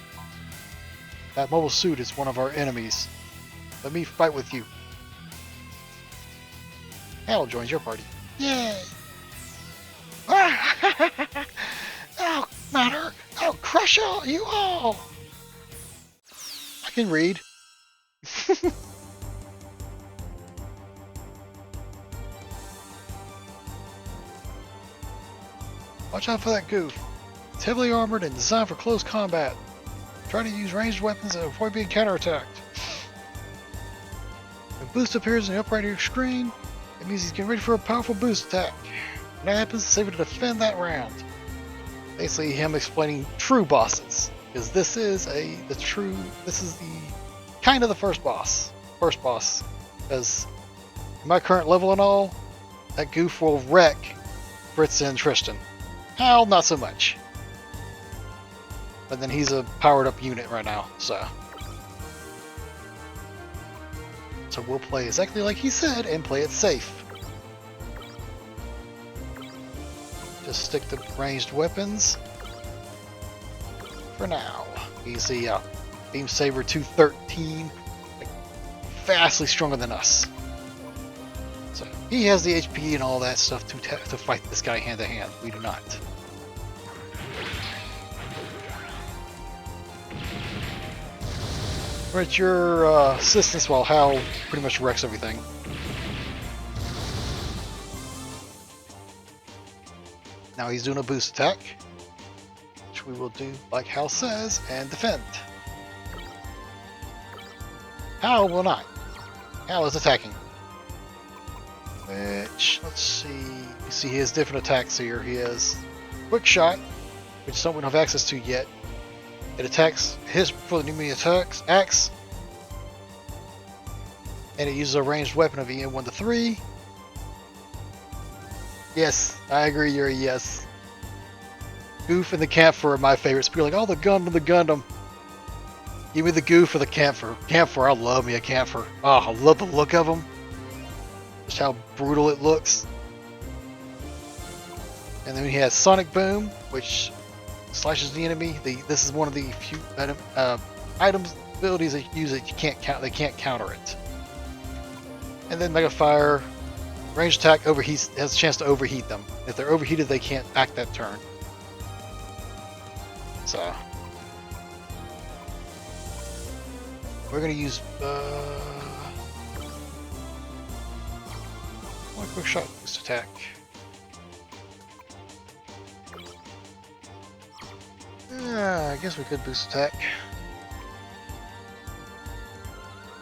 That mobile suit is one of our enemies. Let me fight with you. Hal joins your party. Yay! I'll matter. I'll crush you all. I can read. Watch out for that goof. It's heavily armored and designed for close combat. Try to use ranged weapons and avoid being counterattacked. When boost appears in the upper right of your screen, it means he's getting ready for a powerful boost attack. When that happens, save it to defend that round. Basically, him explaining true bosses, because this is the kind of the first boss. Because my current level and all, that goof will wreck Fritz and Tristan. Hal, not so much. But then he's a powered up unit right now, so we'll play exactly like he said and play it safe. Just stick to ranged weapons for now. You see, Beam Saber 213, like, vastly stronger than us. So he has the HP and all that stuff to fight this guy hand to hand. We do not. We're at your assistance while Hal pretty much wrecks everything. Now he's doing a boost attack, which we will do like Hal says, and defend. Hal will not. Hal is attacking. Which, let's see, you see he has different attacks here. He has Quick Shot, which someone don't have access to yet. It attacks his for the enemy attacks axe, and it uses a ranged weapon of EM 1 to 3. Yes, I agree. You're a yes. Goof and the Camphor are my favorites. People are like, oh, the Gundam. Give me the Goof or the Camphor. Camphor, I love me a Camphor. Oh, I love the look of them. Just how brutal it looks. And then he has Sonic Boom, which slashes the enemy. This is one of the few items abilities that use it. They can't counter it. And then Mega Fire, ranged attack overheats, has a chance to overheat them. If they're overheated, they can't act that turn. So we're gonna use one quick shot boost attack. I guess we could boost attack.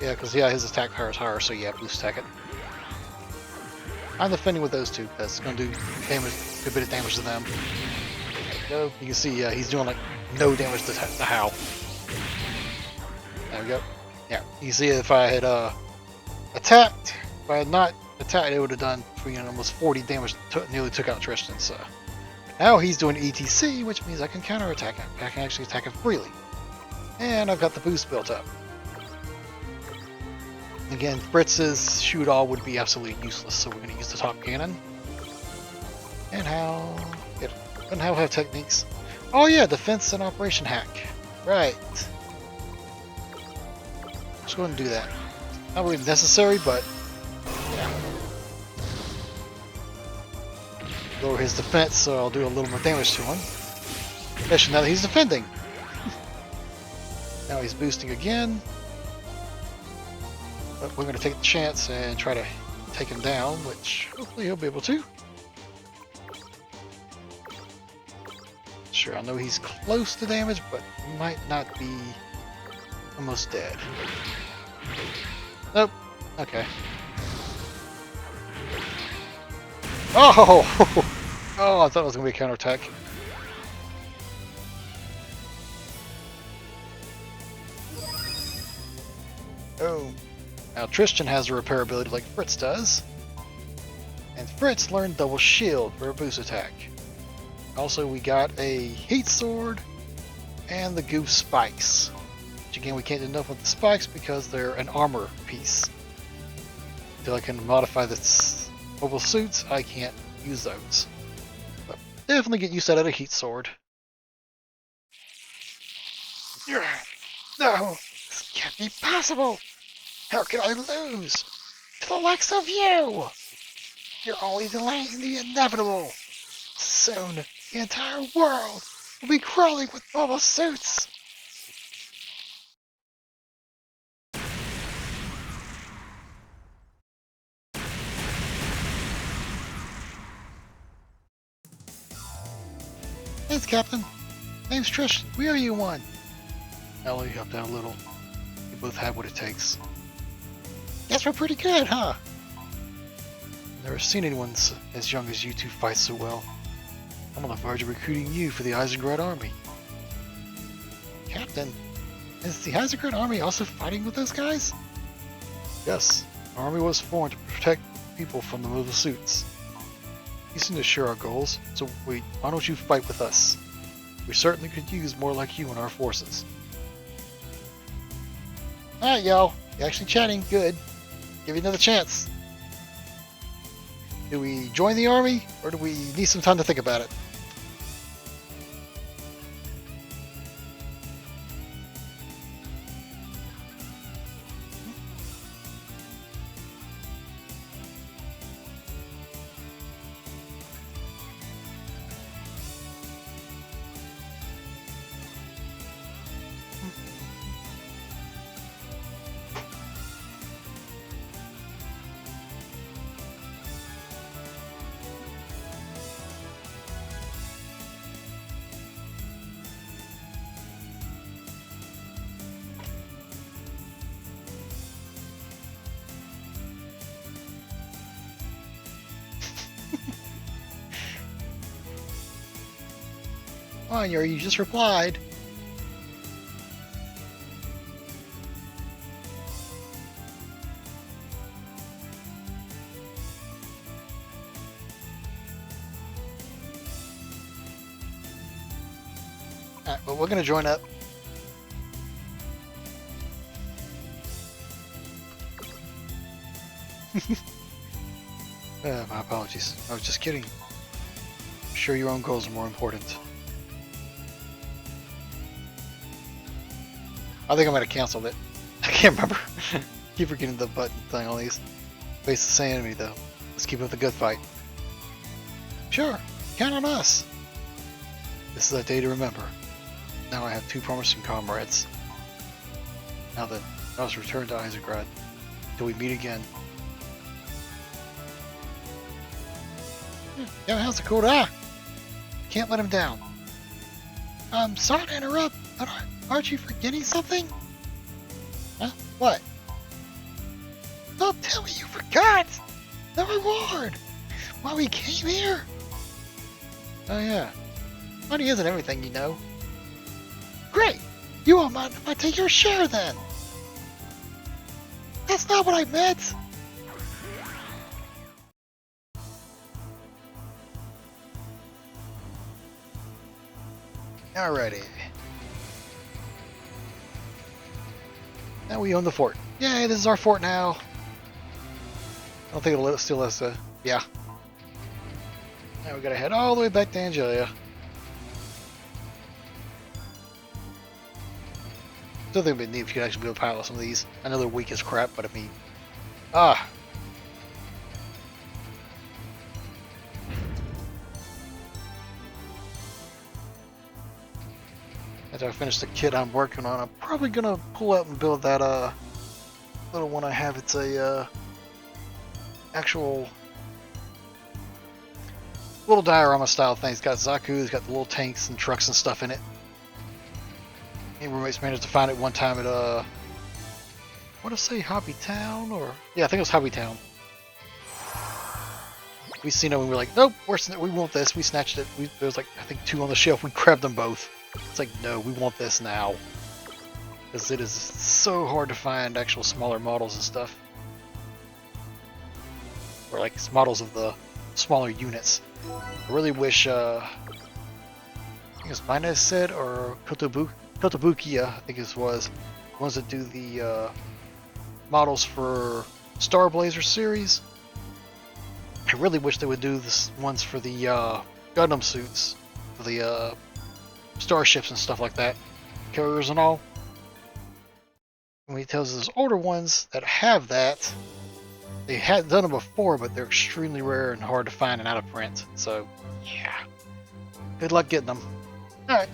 Yeah, because his attack power is higher, so yeah, boost attack it. I'm defending with those two, because it's going to do damage, a bit of damage to them. There we go. You can see he's doing like no damage to Hal. There we go. Yeah, you see if I had attacked, if I had not attacked, it would have done almost 40 damage, nearly took out Tristan, so. Now he's doing ETC, which means I can counterattack him. I can actually attack him freely. And I've got the boost built up. Again, Fritz's shoot-all would be absolutely useless, so we're going to use the top cannon. And how... And how have techniques. Oh yeah, defense and operation hack. Right. Just go ahead and do that. Not really necessary, but yeah. Lower his defense, so I'll do a little more damage to him. Especially now that he's defending. Now he's boosting again. But we're going to take the chance and try to take him down, which hopefully he'll be able to. Sure, I know he's close to damage, but might not be almost dead. Nope. Okay. Oh! Oh, I thought it was going to be a counterattack. Oh. Now Tristan has a repair ability like Fritz does. And Fritz learned double shield for a boost attack. Also, we got a heat sword and the goof spikes. Which again, we can't do enough with the spikes because they're an armor piece. Until I can modify the mobile suits, I can't use those. But definitely get used to that at a heat sword. No, this can't be possible. How can I lose to the likes of you? You're only delaying the inevitable. Soon, the entire world will be crawling with mobile suits. Thanks, Captain. Name's Tristan. We owe you one. Ellie helped out a little. We both have what it takes. Guess we're pretty good, huh? I've never seen anyone as young as you two fight so well. I'm on the verge of recruiting you for the Eisengrad army. Captain, is the Eisengrad army also fighting with those guys? Yes, our army was formed to protect people from the mobile suits. You seem to share our goals, so why don't you fight with us? We certainly could use more like you in our forces. Alright, y'all. You're actually chatting. Good. Give you another chance. Do we join the army, or do we need some time to think about it? Fine, you just replied. Alright, well, we're gonna join up. My apologies. I was just kidding. I'm sure your own goals are more important. I think I might have canceled it. I can't remember. Keep forgetting the button thing on these. Face the same enemy though. Let's keep up the good fight. Sure, count on us. This is a day to remember. Now I have two promising comrades. Now then, I must return to Eisengrad. Till we meet again. Yeah, how's it cool? Can't let him down. Sorry to interrupt, but aren't you forgetting something? Huh? What? Don't tell me you forgot! The reward! Why we came here? Oh yeah. Money isn't everything, you know. Great! You won't mind if I take your share then! That's not what I meant! Alrighty. Now we own the fort. Yay, this is our fort now. I don't think it'll still let us, yeah. Now we gotta head all the way back to Angelia. Still think it'd be neat if you could actually be able to pilot some of these. I know they're weak as crap, but I mean, after I finish the kit I'm working on, I'm probably gonna pull out and build that little one I have. It's a actual little diorama style thing. It's got Zaku, it's got the little tanks and trucks and stuff in it. Me and roommates managed to find it one time at I want to say Hobby Town, or yeah, I think it was Hobby Town. We seen it and we were like, nope, we want this. We snatched it. There was like, I think 2 on the shelf. We grabbed them both. It's like, no, we want this now. Because it is so hard to find actual smaller models and stuff. Or like models of the smaller units. I really wish, I think it was Binez said, or Kotobukiya, I think it was, ones that do the models for Star Blazer series. I really wish they would do this ones for the Gundam suits, for the starships and stuff like that, carriers and all. When he tells us older ones that have that, they had done them before, but they're extremely rare and hard to find and out of print. So, yeah, good luck getting them. All right,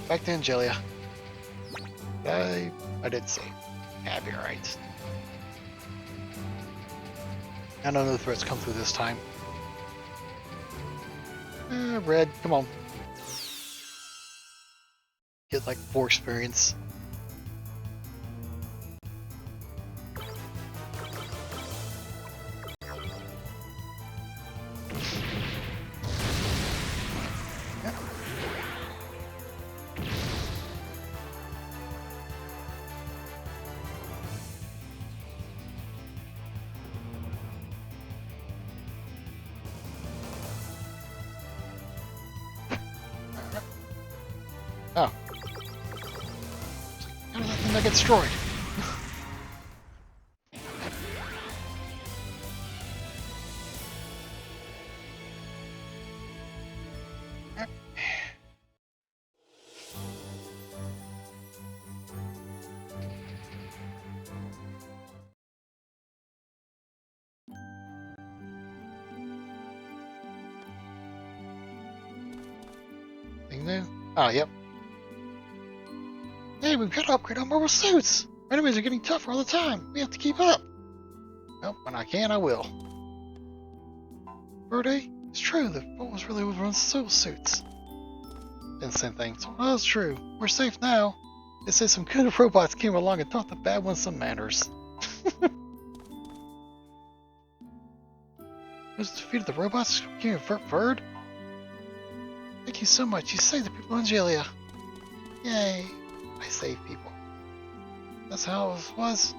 back to Angelia. I did save. Yeah, be alright. I know no threats come through this time. Red, come on. Get like 4 experience. Oh. How did that thing not get destroyed? Anything new? Oh, yep. Hey, we've got to upgrade our mobile suits! Enemies are getting tougher all the time. We have to keep up. Well, when I can, I will. Verde, it's true. The boat was really overrun civil suits. Then same thing. So, well, it's true. We're safe now. They say some good robots came along and taught the bad ones some manners. Who's defeated the robots? King of Verd? Thank you so much. You saved the people in Angelia. Yay. I save people. That's how it was?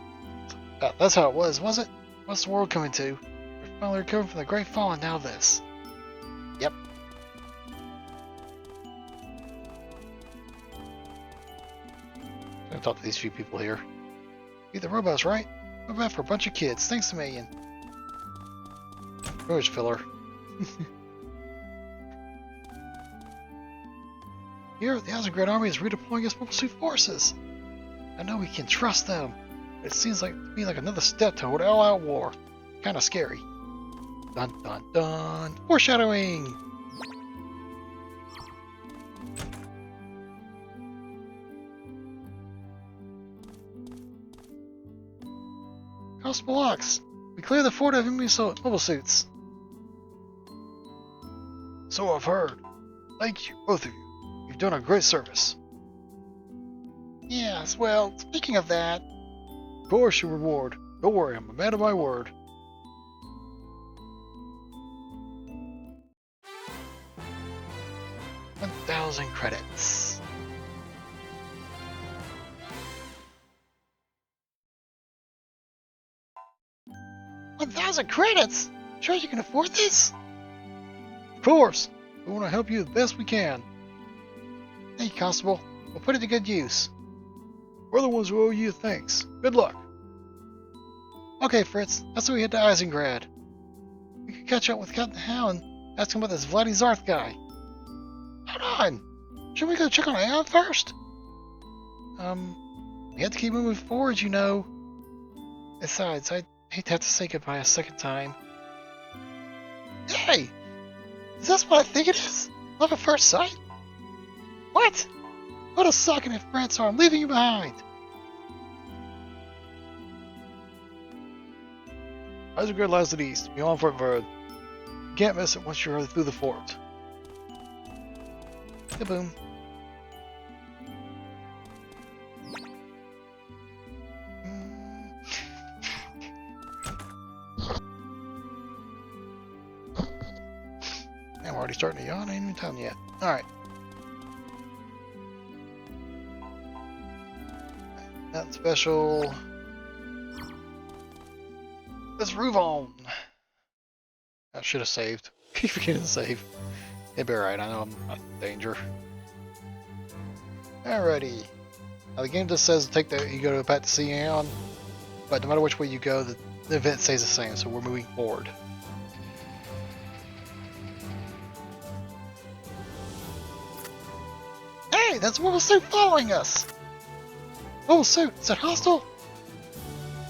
That's how it was it? What's the world coming to? We're finally recovering from the Great Fall and now this. Yep. I'm gonna talk to these few people here. You're the robots, right? We're bad for a bunch of kids. Thanks a million. Storage filler. Here, the Azagran army is redeploying its mobile suit forces. I know we can trust them, but it seems like to me like another step toward all-out war. Kind of scary. Dun dun dun. Foreshadowing. Constable Ox, we cleared the fort of enemy mobile suits. So I've heard. Thank you, both of you. You've done a great service. Yes, well, speaking of that... Of course, your reward. Don't worry, I'm a man of my word. $1,000 credits. $1,000 credits? Sure you can afford this? Of course. We want to help you the best we can. Hey, Constable. We'll put it to good use. We're the ones who owe you thanks. Good luck. Okay, Fritz, that's why we head to Isengard. We could catch up with Captain Hound, ask him about this Vladdy Zarth guy. Hold on! Shouldn't we go check on Aeon first? We have to keep moving forward, you know. Besides, I'd hate to have to say goodbye a second time. Hey! Is this what I think it is? Love at first sight? What? What a sucking if France are, I'm leaving you behind! Isengard lies to the east, beyond Fort Verd. You can't miss it once you're through the fort. Kaboom. I'm already starting to yawn, ain't even time yet. Alright. Nothing special. Let's move on. I should have saved. Keep forgetting to save. It'd be alright, I know I'm not in danger. Alrighty. Now the game just says you go back to see Aeon, but no matter which way you go, the event stays the same, so we're moving forward. Hey, that's a mobile suit following us! Mobile suit, is it hostile?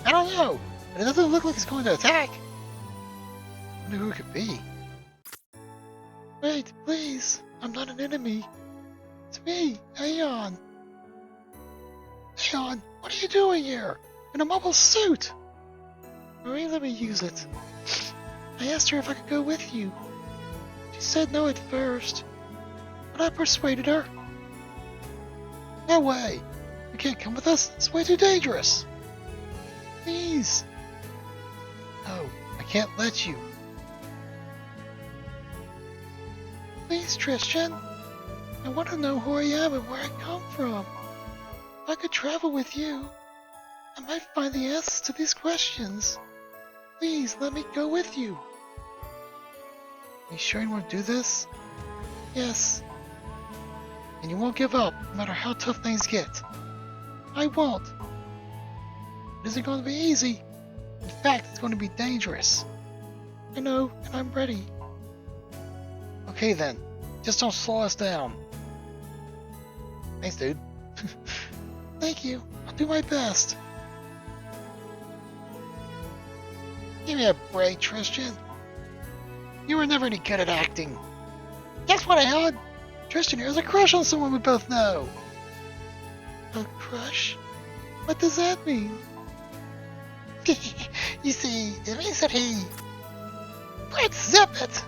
I don't know, but it doesn't look like it's going to attack. I wonder who it could be. Wait, please, I'm not an enemy. It's me, Aeon. Aeon, what are you doing here? In a mobile suit? Marie, let me use it. I asked her if I could go with you. She said no at first, but I persuaded her. No way! You can't come with us, it's way too dangerous. Please. No, I can't let you. Please, Tristan. I want to know who I am and where I come from. If I could travel with you, I might find the answers to these questions. Please, let me go with you. Are you sure you want to do this? Yes. And you won't give up, no matter how tough things get. I won't. It isn't going to be easy. In fact, it's going to be dangerous. I know, and I'm ready. Okay then, just don't slow us down. Thanks, dude. Thank you. I'll do my best. Give me a break, Tristan. You were never any good at acting. Guess what I had? Tristan here has a crush on someone we both know. A crush? What does that mean? You see, it means that he... Let's zip it!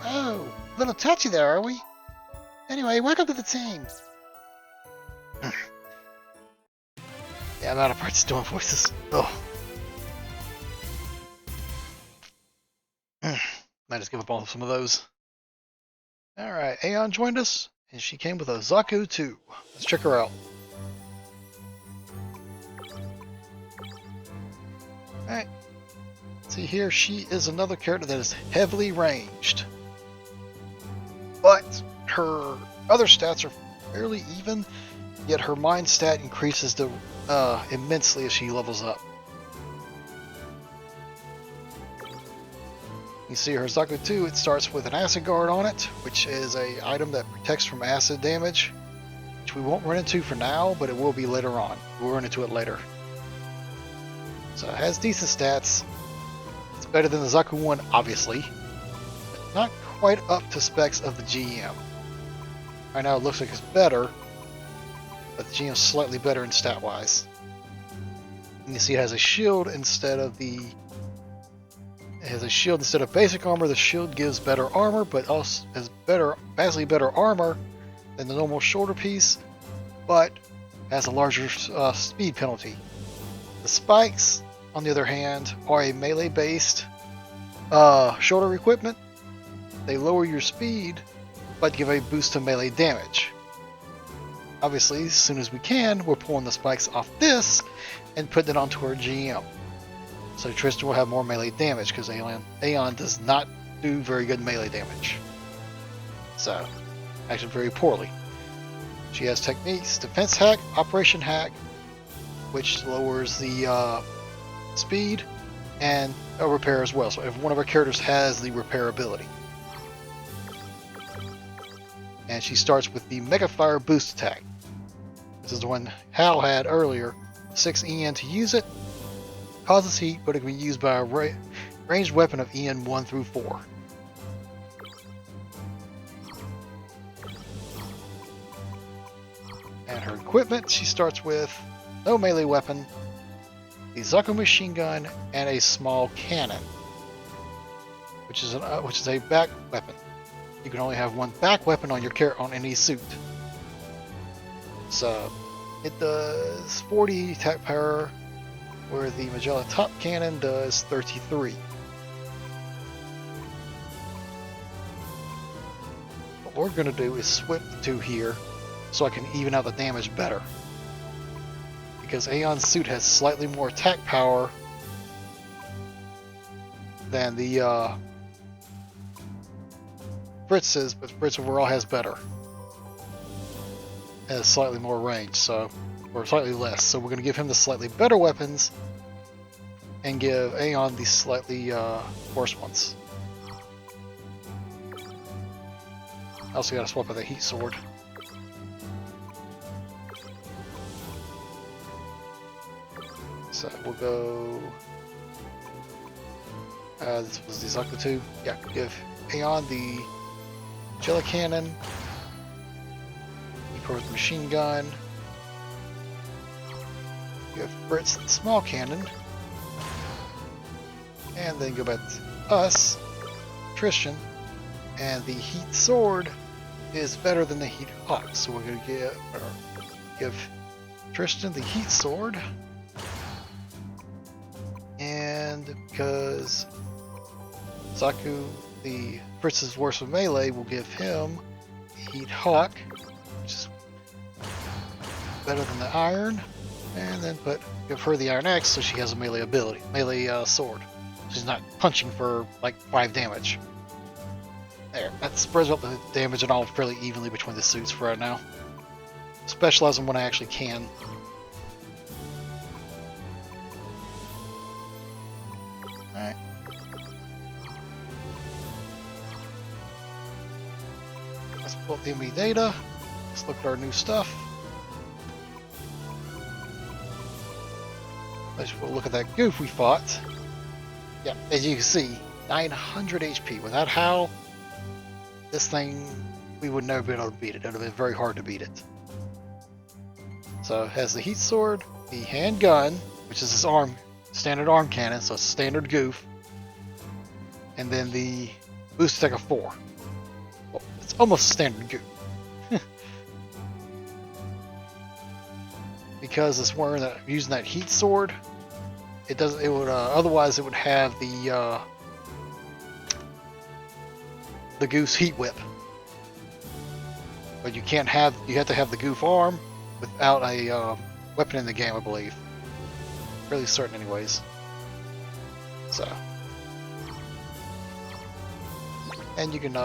Oh, a little touchy there, are we? Anyway, welcome to the team. Yeah, I'm out of practice doing voices. Oh. Might just give up on some of those. Alright, Aeon joined us, and she came with a Zaku too. Let's check her out. Alright. See here, she is another character that is heavily ranged. But her other stats are fairly even, yet her mind stat increases immensely as she levels up. You see her Zaku 2, it starts with an acid guard on it, which is a item that protects from acid damage, which we won't run into for now, but it will be later on. We'll run into it later. So it has decent stats. It's better than the Zaku 1, obviously, but not quite up to specs of the GM. Right now it looks like it's better, but the GM's slightly better in stat-wise. And you see it has a shield instead of basic armor. The shield gives better armor, but also has vastly better armor than the normal shoulder piece, but has a larger speed penalty. The spikes, on the other hand, are a melee-based shoulder equipment. They lower your speed, but give a boost to melee damage. Obviously, as soon as we can, we're pulling the spikes off this and putting it onto our GM. So Tristan will have more melee damage because Aeon does not do very good melee damage. So, actually very poorly. She has techniques: defense hack, operation hack, which lowers the speed, and a repair as well. So every one of our characters has the repair ability. And she starts with the Mega Fire Boost attack. This is the one Hal had earlier. 6 EN to use it. Causes heat, but it can be used by a ranged weapon of EN 1 through 4. And her equipment, she starts with no melee weapon, the Zaku machine gun, and a small cannon, which is a back weapon. You can only have one back weapon on your on any suit. So it does 40 attack power, where the Magella top cannon does 33. What we're going to do is switch the two here, so I can even out the damage better. Because Aeon's suit has slightly more attack power than the Fritz's, but Fritz overall has better. Has slightly more range, so, or slightly less. So we're going to give him the slightly better weapons and give Aeon the slightly worse ones. I also got to swap out the heat sword. So we'll go. This was the Zaku 2. Yeah, give Aeon the Jelly Cannon. With the machine gun. Give Fritz the small cannon. And then go back to us, and the heat sword is better than the heat hawk. So we're going to give Tristan the heat sword. And because Zaku, the Fritz is worse with melee, we'll give him the heat hawk, which is better than the iron, and then give her the iron axe so she has a melee ability, sword. She's not punching for like 5 damage. There, that spreads out the damage and all fairly evenly between the suits for right now. Specialize them when I actually can. Alright. Let's pull up the enemy data. Let's look at our new stuff. Let's look at that goof we fought. Yeah, as you can see, 900 HP. Without Hal, this thing, we would never be able to beat it. It would have been very hard to beat it. So it has the heat sword, the handgun, which is his standard arm cannon, so it's standard goof, and then the boost attack of 4. Well, it's almost standard goof. Because it's using that heat sword, it doesn't. It would otherwise it would have the goose heat whip, but you can't have. You have to have the goof arm without a weapon in the game, I believe. Fairly certain, anyways. So, and you can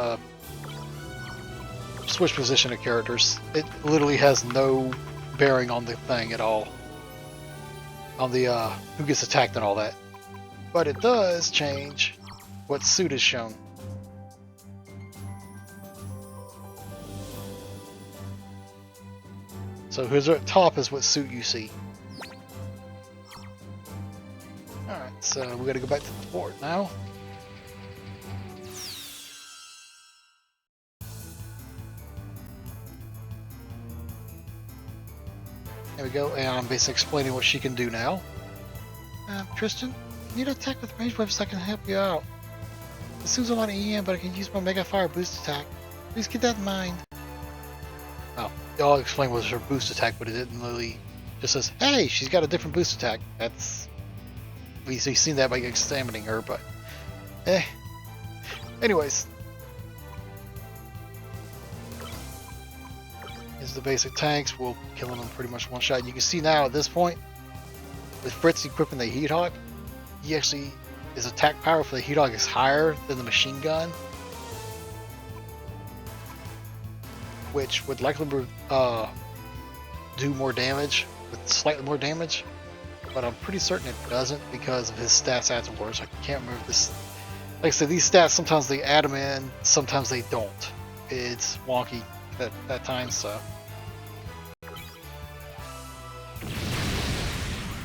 switch position of characters. It literally has no bearing on the thing at all, on the who gets attacked and all that, but it does change what suit is shown. So who's at top is what suit you see. Alright, so we gotta go back to the fort now. There we go, and I'm basically explaining what she can do now. Tristan, you need to attack with ranged weapons so I can help you out. This suits a lot of EM, but I can use my Mega Fire boost attack. Please keep that in mind. Oh, y'all explained what was her boost attack, but it didn't really just says, hey, she's got a different boost attack. That's we've seen that by examining her, but anyways. Is the basic tanks. We'll kill them in pretty much one shot. You can see now at this point, with Fritz equipping the Heat Hawk, his attack power for the Heat Hawk is higher than the machine gun. which would likely do more damage, with slightly more damage, but I'm pretty certain it doesn't because of his stats afterwards. I can't remember this. Like I said, these stats, sometimes they add them in, sometimes they don't. It's wonky that time, so.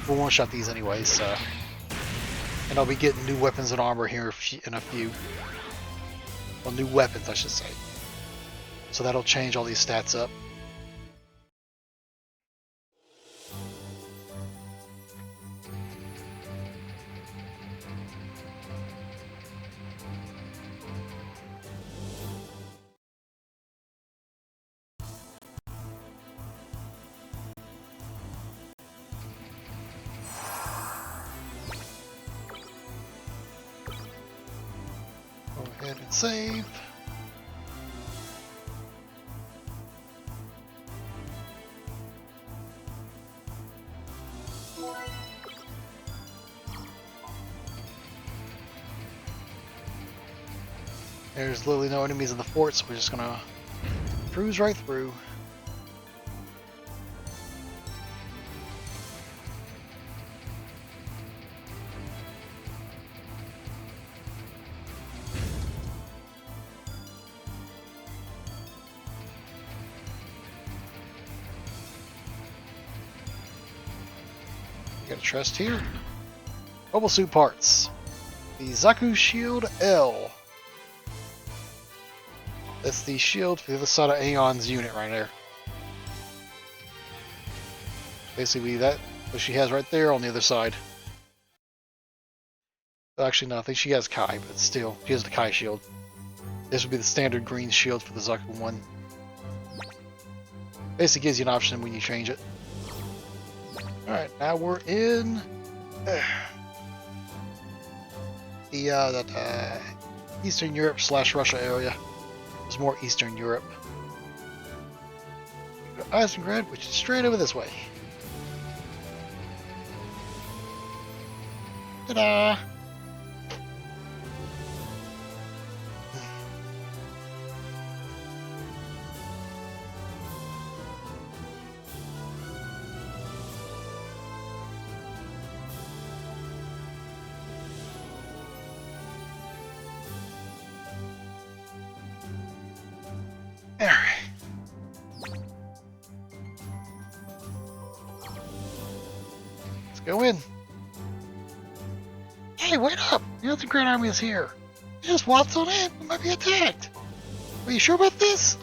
We'll one-shot these anyways, so. And I'll be getting new weapons and armor here in a few. Well, new weapons, I should say. So that'll change all these stats up. Go ahead and save. There's literally no enemies in the fort, so we're just gonna cruise right through. Got a chest here. Mobile suit parts. The Zaku Shield L. That's the shield for the other side of Aeon's unit right there. Basically that what she has right there on the other side. Actually no, I think she has Kai, but still, she has the Kai shield. This would be the standard green shield for the Zaku one. Basically gives you an option when you change it. Alright, now we're in the Eastern Europe / Russia area. It's more Eastern Europe. Eisengrad, which is straight over this way. Ta-da! Let's go in. Hey, wait up! The other Grand Army is here. You just waltz on in. We might be attacked. Are you sure about this?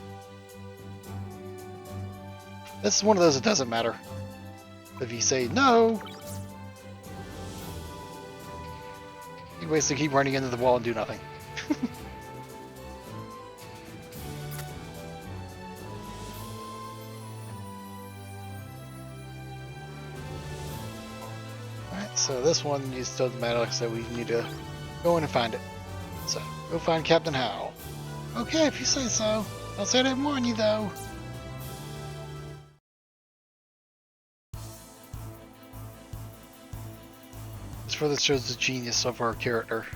This is one of those that doesn't matter. If you say no, you basically keep running into the wall and do nothing. So this one just doesn't matter, like I said, we need to go in and find it. So, go find Captain Howell. Okay, if you say so. I'll say I didn't warn you, though. This further shows the genius of our character.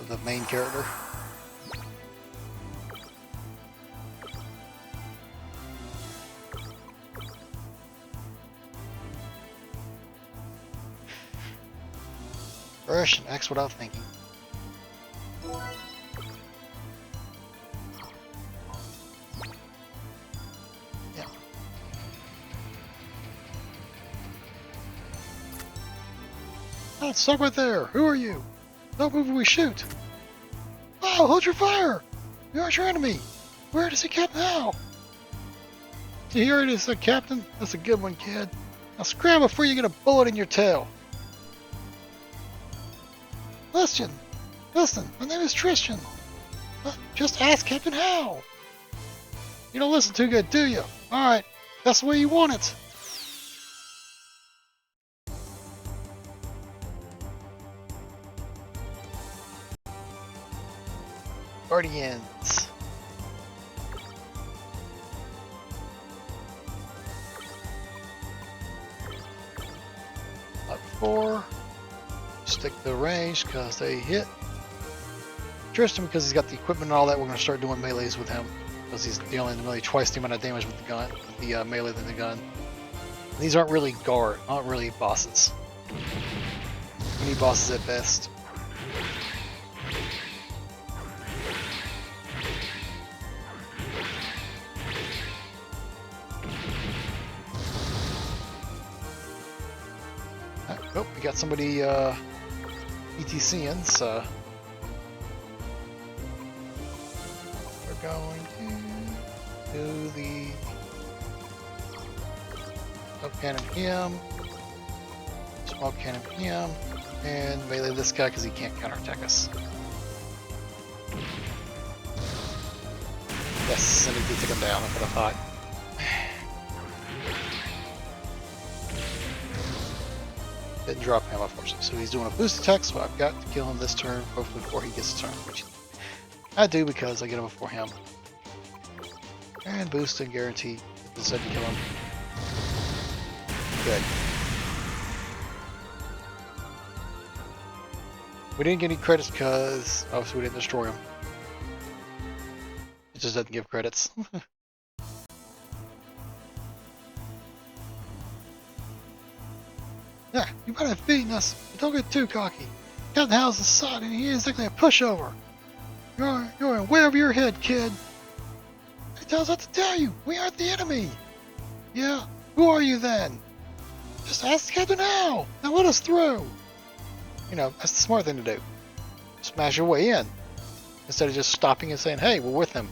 Of the main character. Fresh and X without thinking. Yeah. Oh, stop right there. Who are you? Don't move when we shoot. Oh, hold your fire. You aren't your enemy. Where does he Captain Hal? You hear it? It's a captain. That's a good one, kid. Now scram before you get a bullet in your tail. Listen, my name is Tristan. Just ask Captain Hal. You don't listen too good, do you? Alright, that's the way you want it. Guardians. Up 4. Stick to the range because they hit. Tristan, because he's got the equipment and all that, we're going to start doing melees with him. because he's dealing really twice the amount of damage with the gun, with the melee than the gun. And these aren't really aren't really bosses. Mini bosses at best. Oh, we got somebody ETCing, so we're going to do the smoke cannon him, smoke cannon him, and melee this guy because he can't counterattack us. Yes, and he did take him down, that's what I thought. Didn't drop him, unfortunately. So he's doing a boost attack, so I've got to kill him this turn, hopefully before he gets a turn, which I do because I get him before him. And boost and guarantee this doesn't kill him. Good. We didn't get any credits because obviously we didn't destroy him. It just doesn't give credits. Yeah, you better have beaten us, but don't get too cocky. Captain Hal's the side and he ain't exactly a pushover. You're in way over your head, kid. He tells us to tell you, we aren't the enemy. Yeah, who are you then? Just ask Captain Hal, now let us through. You know, that's the smart thing to do. Smash your way in. Instead of just stopping and saying, hey, we're with him.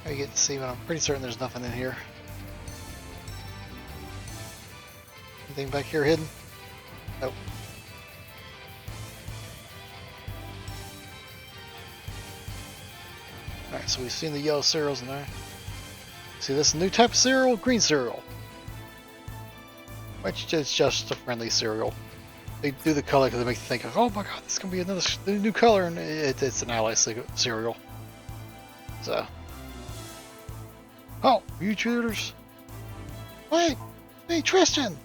I get to see, but I'm pretty certain there's nothing in here. Anything back here hidden? Nope. Alright, so we've seen the yellow cereals in there. See this new type of cereal? Green cereal. Which is just a friendly cereal. They do the color because they make you think, oh my god, this is going to be another new color, and it's an ally cereal. So. Oh, you intruders! Wait! Hey, Tristan!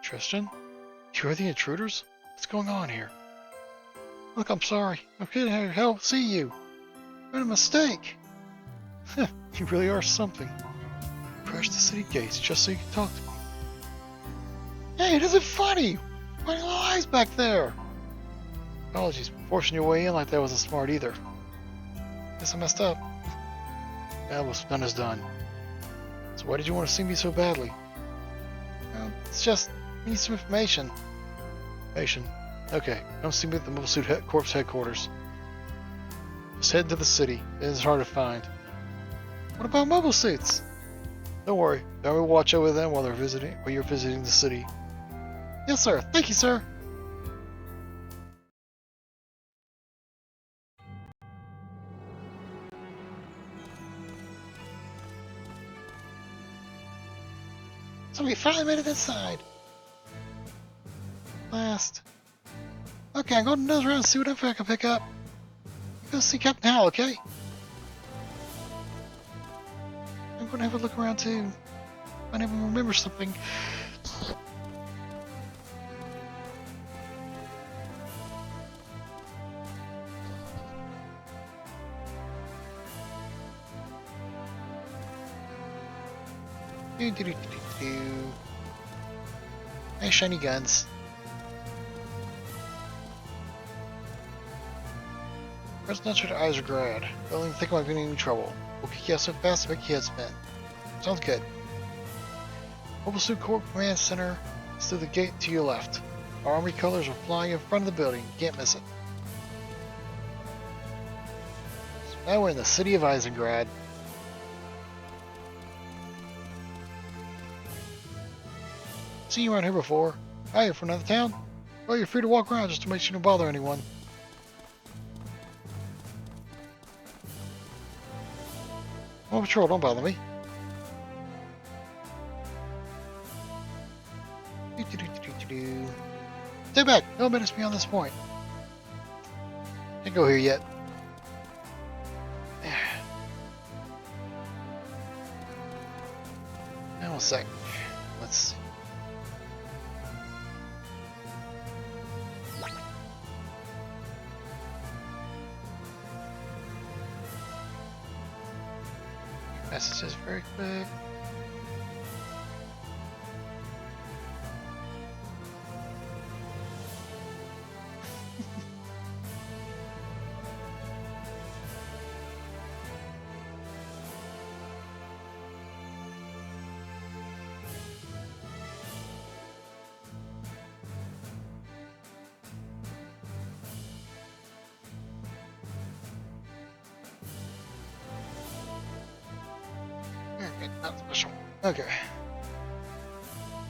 Tristan? You're the intruders? What's going on here? Look, I'm sorry. I'm kidding. Help see you. Made a mistake. You really are something. Crashed the city gates just so you can talk to me. Hey, it isn't funny! Why are your eyes back there? Apologies for forcing your way in like that wasn't smart either. Guess I messed up. Yeah, what's done is done. So why did you want to see me so badly? Well, it's just, I need some information. Information? Okay, come see me at the Mobile Suit Corps headquarters. Just head to the city. It is hard to find. What about mobile suits? Don't worry, I will watch over them while you're visiting the city. Yes, sir. Thank you, sir. So we finally made it inside. Last. Okay, I'm going to nose around and see what info I can pick up. Go see Captain Hal, okay? I'm going to have a look around too. Might even remember something. Nice shiny guns. Presidential to Eisengrad. Don't even think about getting in any trouble. We'll kick you out so fast to make your head spin. Sounds good. Mobile Suit Corps Command Center is through the gate to your left. Our army colors are flying in front of the building. You can't miss it. So now we're in the city of Eisengrad. Seen you around here before. Hi, you're from another town? Well, you're free to walk around just to make sure you don't bother anyone. Oh, patrol, don't bother me. Stay back! Don't menace me on this point. Can't go here yet. Now 1 sec. Let's see. Messages very quick. Okay, not special. Okay.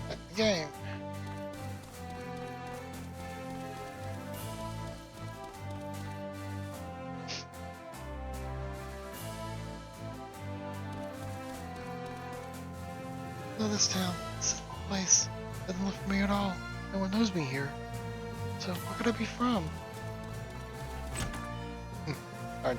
Back to the game. Know this town. This is the place. Doesn't look familiar at all. No one knows me here. So where could I be from? Alright.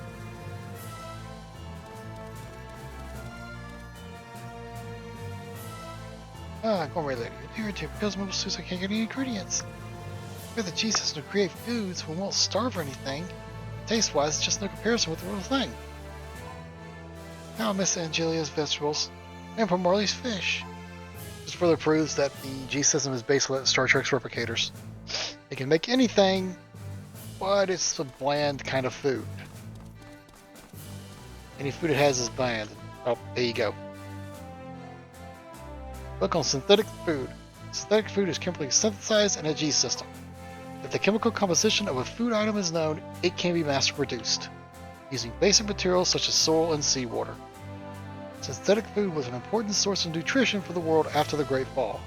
Gourmet lady. Here to because mobile suits I can't get any ingredients. We're the G system to create foods, we won't starve or anything. Taste wise, it's just no comparison with the real thing. Now I miss Angelia's vegetables and from Marley's fish. This further proves that the G system is basically like Star Trek's replicators. They can make anything, but it's a bland kind of food. Any food it has is bland. Oh, there you go. Book on synthetic food. Synthetic food is chemically synthesized in a G system. If the chemical composition of a food item is known, it can be mass-produced, using basic materials such as soil and seawater. Synthetic food was an important source of nutrition for the world after the Great Fall.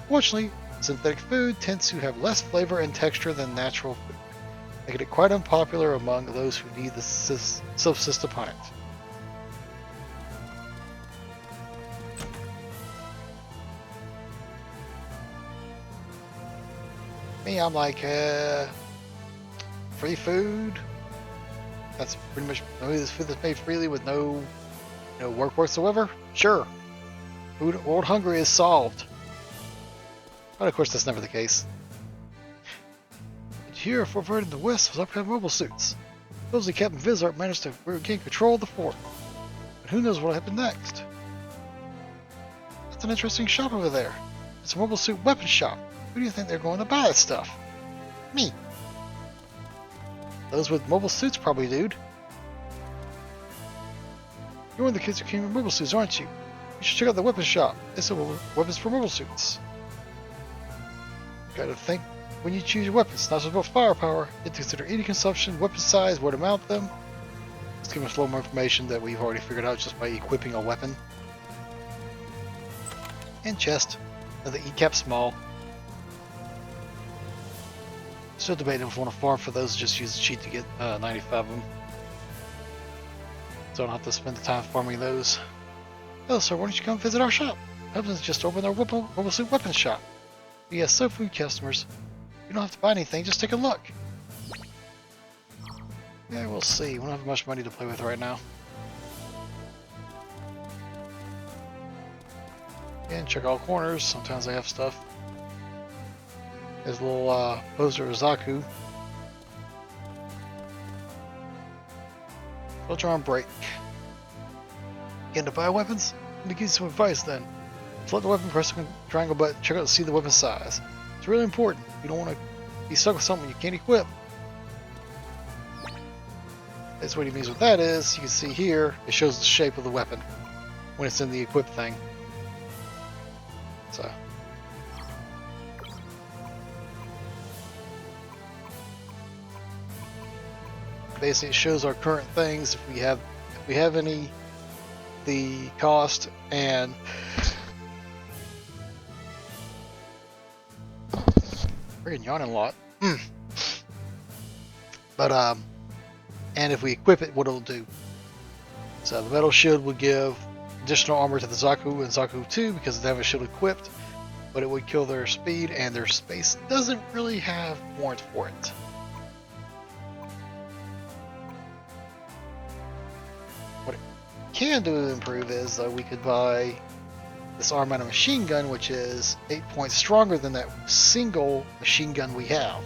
Fortunately, synthetic food tends to have less flavor and texture than natural food, making it quite unpopular among those who need to subsist upon it. Me, I'm like, free food. That's pretty much this food that's made freely with no work whatsoever. Sure, world hunger is solved. But of course, that's never the case. But here, Fort Verde in the west was upgraded mobile suits. Supposedly, Captain Vizart managed to regain control of the fort. But who knows what will happen next? That's an interesting shop over there. It's a mobile suit weapon shop. Who do you think they're going to buy that stuff? Me. Those with mobile suits probably, dude. You're one of the kids who came with mobile suits, aren't you? You should check out the weapons shop. They sell weapons for mobile suits. You gotta think when you choose your weapons, not just about firepower. You have to consider any consumption, weapon size, where to mount them. Let's give us a little more information that we've already figured out just by equipping a weapon. And chest. Another E-cap small. Still debating if I want to farm for those, just use the cheat to get 95 of them. So I don't have to spend the time farming those. Oh, sir, why don't you come visit our shop? Hubson's just opened our mobile suit weapons shop. We have so few customers. You don't have to buy anything, just take a look. Yeah, we'll see. We don't have much money to play with right now. And check all corners. Sometimes they have stuff. There's a little poster of Zaku. Filter on break. Again, to buy weapons? Let me give you some advice then. Select the weapon, press the triangle button, check out to see the weapon size. It's really important. You don't want to be stuck with something you can't equip. That's what he means with that is, you can see here, it shows the shape of the weapon when it's in the equip thing. So. Basically, it shows our current things if we have any, the cost, and freaking yawning a lot. But and if we equip it, what it'll do. So the metal shield would give additional armor to the Zaku and Zaku 2 because they have a shield equipped. but it would kill their speed, and their space doesn't really have warrant for it. What it can do to improve is we could buy this automatic machine gun, which is 8 points stronger than that single machine gun we have.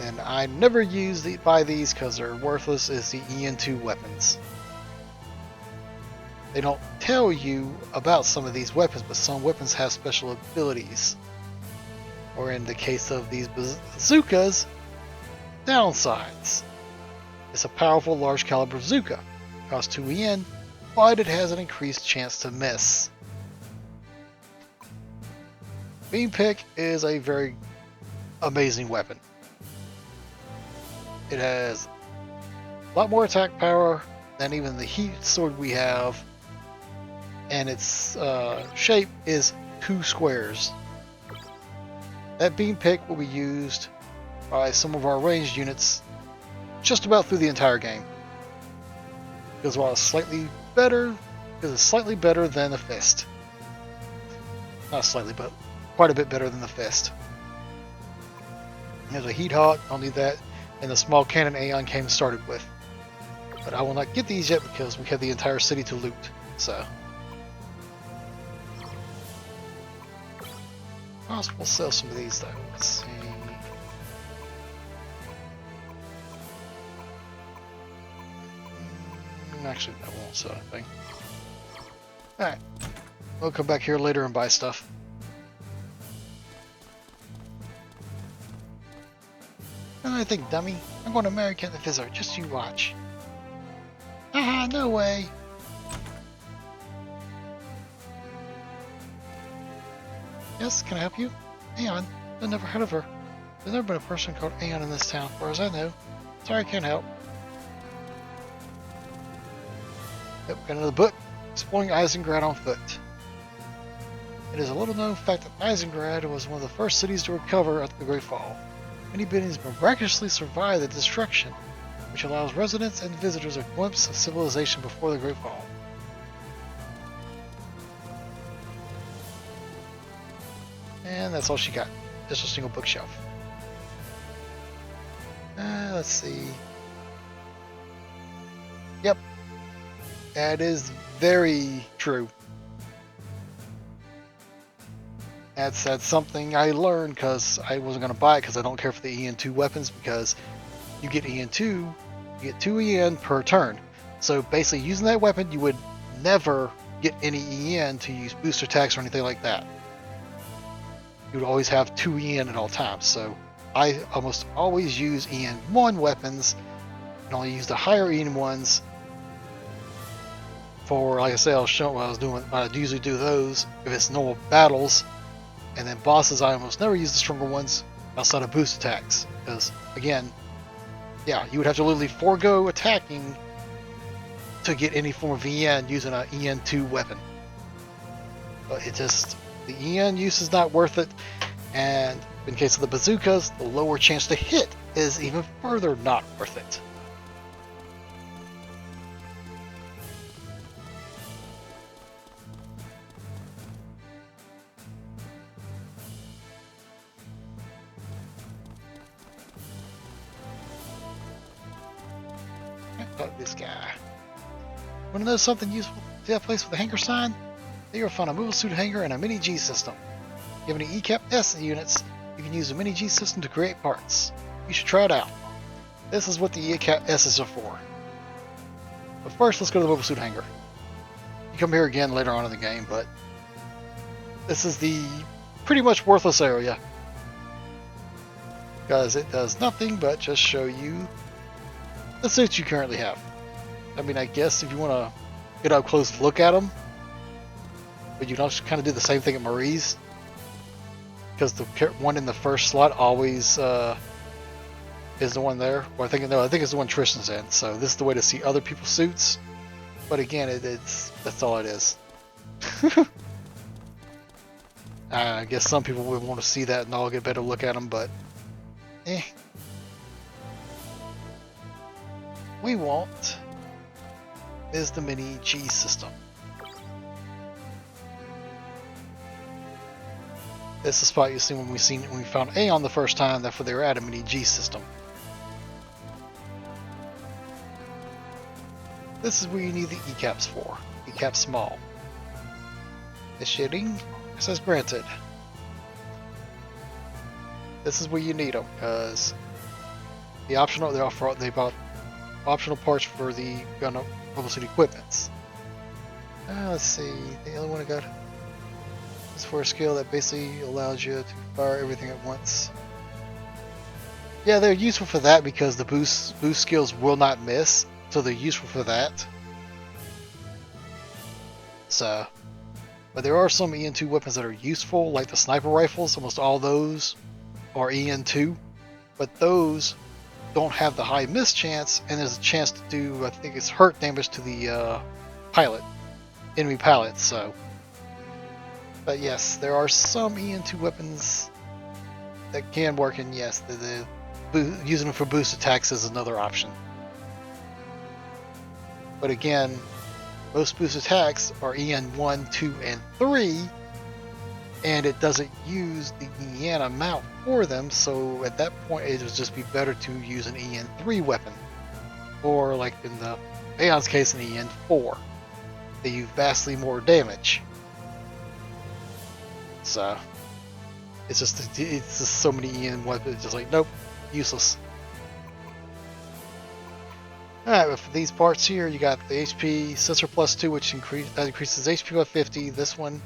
And I never buy these because they're worthless, is the EN2 weapons. They don't tell you about some of these weapons, but some weapons have special abilities. Or in the case of these bazookas, downsides. It's a powerful large caliber bazooka. Costs 2 EN, but it has an increased chance to miss. Beam Pick is a very amazing weapon. It has a lot more attack power than even the heat sword we have, and its shape is 2 squares. That beam pick will be used by some of our ranged units just about through the entire game. Because while it's slightly better than the fist. Not slightly, but quite a bit better than the fist. There's a heat hawk, I'll need that, and the small cannon Aeon came started with. But I will not get these yet because we have the entire city to loot, so. We'll sell some of these though. Let's see. Actually, I won't sell anything. Alright. We'll come back here later and buy stuff. I think, dummy. I'm going to America the Fizzler. Just you watch. Haha, no way. Yes, can I help you? Aeon. I've never heard of her. There's never been a person called Aeon in this town, as far as I know. Sorry, I can't help. Yep, got another book. Exploring Eisengrad on foot. It is a little known fact that Eisengrad was one of the first cities to recover after the Great Fall. Many buildings miraculously survived the destruction, which allows residents and visitors a glimpse of civilization before the Great Fall. And that's all she got. Just a single bookshelf. Let's see. Yep. That is very true. That's something I learned because I wasn't going to buy it because I don't care for the EN2 weapons, because you get EN2, you get 2 EN per turn. So basically using that weapon, you would never get any EN to use booster attacks or anything like that. You would always have 2 EN at all times. So I almost always use EN1 weapons and only use the higher EN ones for, like I said, I'll show what I was doing. I usually do those if it's normal battles. And then bosses, I almost never use the stronger ones outside of boost attacks. Because, again, yeah, you would have to literally forego attacking to get any form of EN using an EN2 weapon. But it just, the EN use is not worth it. And in case of the bazookas, the lower chance to hit is even further not worth it. This guy. Want to know something useful? See that place with the hanger sign? There you'll find a mobile suit hanger and a mini G system. If you have any ECAP S units, you can use the mini G system to create parts. You should try it out. This is what the ECAP S's are for. But first, let's go to the mobile suit hanger. You come here again later on in the game, but this is the pretty much worthless area, because it does nothing but just show you the suits you currently have. I mean, I guess if you want to get up close and look at them, but you don't kind of do the same thing at Marie's, because the one in the first slot always is the one there. Or I think it's the one Tristan's in. So this is the way to see other people's suits. But again, that's all it is. I guess some people would want to see that and all get a better look at them, but we won't. is the mini G system. This is the spot you see when we found Aeon the first time. That's where they were at, a mini G system. This is where you need the E-caps for. E-cap small. Initiating access granted. This is where you need them because the optional they bought optional parts for the gun publicity equipments. Let's see, the other one I got is for a skill that basically allows you to fire everything at once. Yeah, they're useful for that because the boost skills will not miss, so they're useful for that. So, but there are some EN2 weapons that are useful, like the sniper rifles. Almost all those are EN2, but those don't have the high miss chance, and there's a chance to do, I think it's hurt damage to the enemy pilot. So, but yes, there are some EN2 weapons that can work, and yes, using them for boost attacks is another option. But again, most boost attacks are EN 1, 2, and 3, and it doesn't use the EN amount for them, so at that point it would just be better to use an EN 3 weapon. Or like in the Aeon's case, an EN 4. They do vastly more damage. So it's just so many EN weapons, just like nope, useless. Alright, but for these parts here, you got the HP sensor plus 2, which increases HP by 50. This one,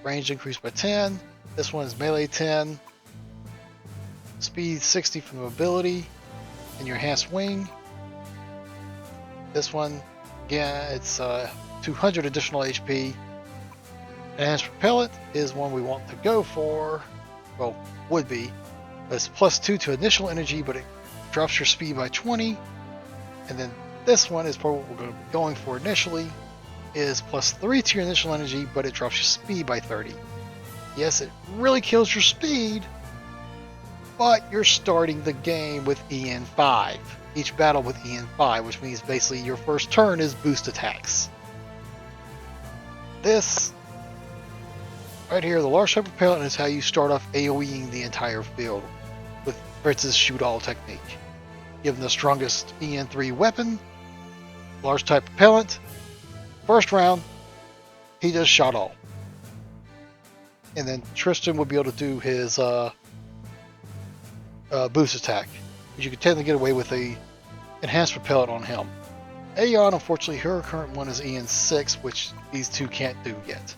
range increased by 10. This one is melee 10. Speed 60 for mobility. And your enhanced wing. This one, again, it's 200 additional HP. Enhanced propellant is one we want to go for. Well, would be. But it's plus 2 to initial energy, but it drops your speed by 20. And then this one is probably what we're going to be going for initially, is plus 3 to your initial energy, but it drops your speed by 30. Yes, it really kills your speed, but you're starting the game with EN 5. Each battle with EN 5, which means basically your first turn is boost attacks. This right here, the large type propellant, is how you start off AoEing the entire field with Fritz's shoot-all technique. Give him the strongest EN3 weapon, large type propellant. First round, he just shot all. And then Tristan would be able to do his boost attack. But you could technically get away with a enhanced propellant on him. Aeon, unfortunately, her current one is EN6, which these two can't do yet.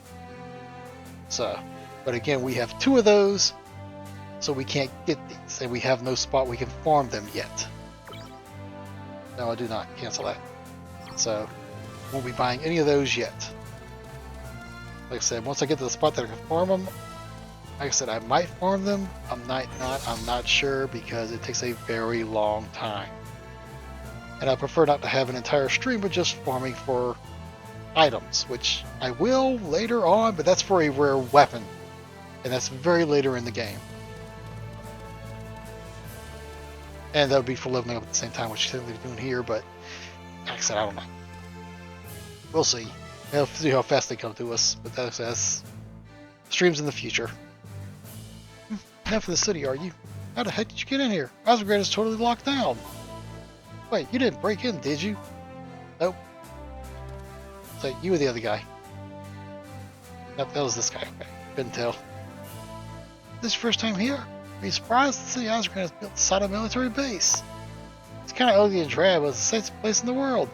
So, but again, we have 2 of those, so we can't get these, and we have no spot we can farm them yet. No, I do not. Cancel that. So, won't be buying any of those yet. Like I said, once I get to the spot that I can farm them, like I said, I might farm them. I'm not sure because it takes a very long time. And I prefer not to have an entire stream of just farming for items, which I will later on, but that's for a rare weapon. And that's very later in the game. And that would be for leveling up at the same time, which you're technically doing here, but like I said, I don't know. We'll see. We'll see how fast they come to us, but that's streams in the future. Not for the city, are you? How the heck did you get in here? Osgard is totally locked down. Wait, you didn't break in, did you? Nope. So you were the other guy. Nope, that was this guy. Okay, couldn't tell. This is your first time here? Are you surprised to see Osgard has built Saga military base? It's kind of ugly and drab, but it's the safest place in the world.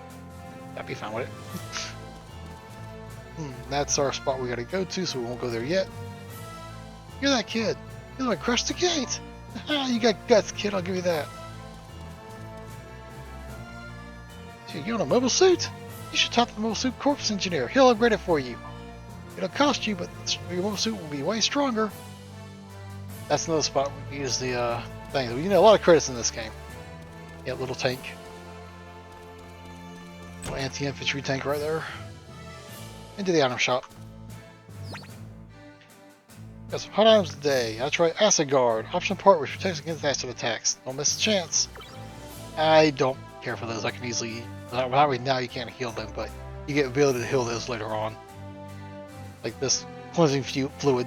I'd be fine with it. That's our spot we gotta go to, so we won't go there yet. You're that kid. You're the one who crushed the gate. You got guts, kid. I'll give you that. You on a mobile suit? You should talk to the mobile suit corpse engineer. He'll upgrade it for you. It'll cost you, but your mobile suit will be way stronger. That's another spot we use the thing. You know, a lot of credits in this game. Yeah, little tank. Little anti-infantry tank right there. Into the item shop. Got some hot items today. That's right, Acid Guard. Optional part which protects against acid attacks. Don't miss a chance. I don't care for those. I can easily, not right now you can't heal them, but you get ability to heal those later on. Like this cleansing fluid.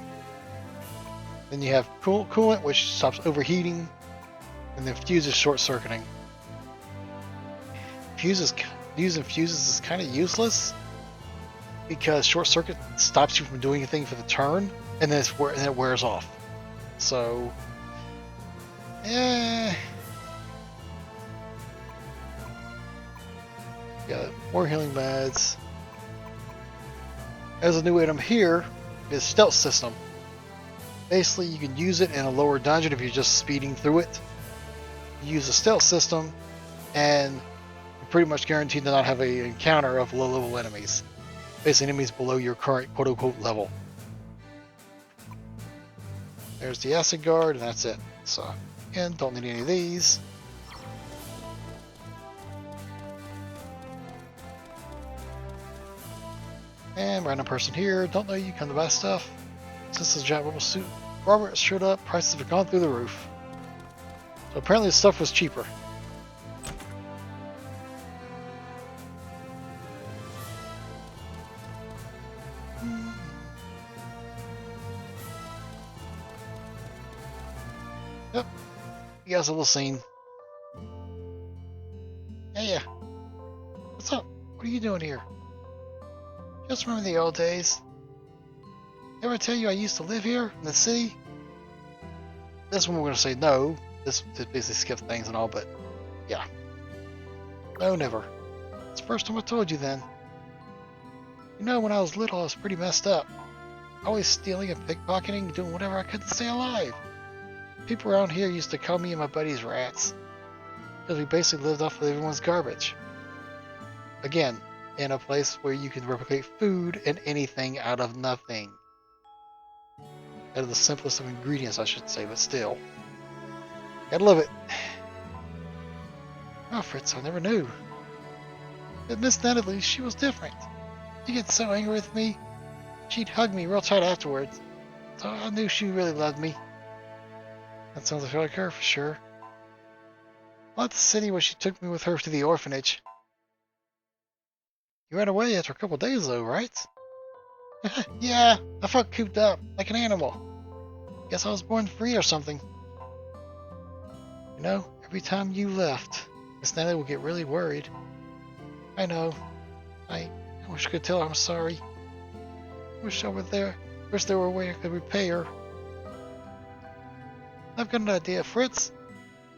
Then you have coolant, which stops overheating, and then fuse is short-circuiting. Using fuses is kind of useless because short circuit stops you from doing anything for the turn, and then it wears off. So, got more healing meds. As a new item here is stealth system. Basically, you can use it in a lower dungeon if you're just speeding through it. You use a stealth system, and you're pretty much guaranteed to not have an encounter of low-level enemies. Basically, enemies below your current quote-unquote level. There's the acid guard, and that's it. So, again, don't need any of these. And random person here, don't know you, come to buy stuff. Since this giant rubble suit Robert showed up, prices have gone through the roof. So apparently the stuff was cheaper. Yep, you guys have a little scene. Yeah. What's up? What are you doing here? Just remember the old days. Ever tell you I used to live here in the city? This one we're going to say no. This basically skips things and all, but yeah. No, never. It's the first time I told you then. You know, when I was little, I was pretty messed up. Always stealing and pickpocketing, doing whatever I could to stay alive. People around here used to call me and my buddies rats. Because we basically lived off of everyone's garbage. Again, in a place where you can replicate food and anything out of nothing. Out of the simplest of ingredients, I should say, but still. Gotta love it. Oh, Fritz, I never knew. But Miss Natalie, she was different. She gets so angry with me, she'd hug me real tight afterwards. So I knew she really loved me. That sounds like her for sure. Not the city where she took me with her to the orphanage. You ran away after a couple days though, right? Yeah, I felt cooped up, like an animal. Guess I was born free or something. You know, every time you left, Miss Natalie would get really worried. I know. I wish I could tell her I'm sorry. Wish there were a way I could repay her. I've got an idea, Fritz.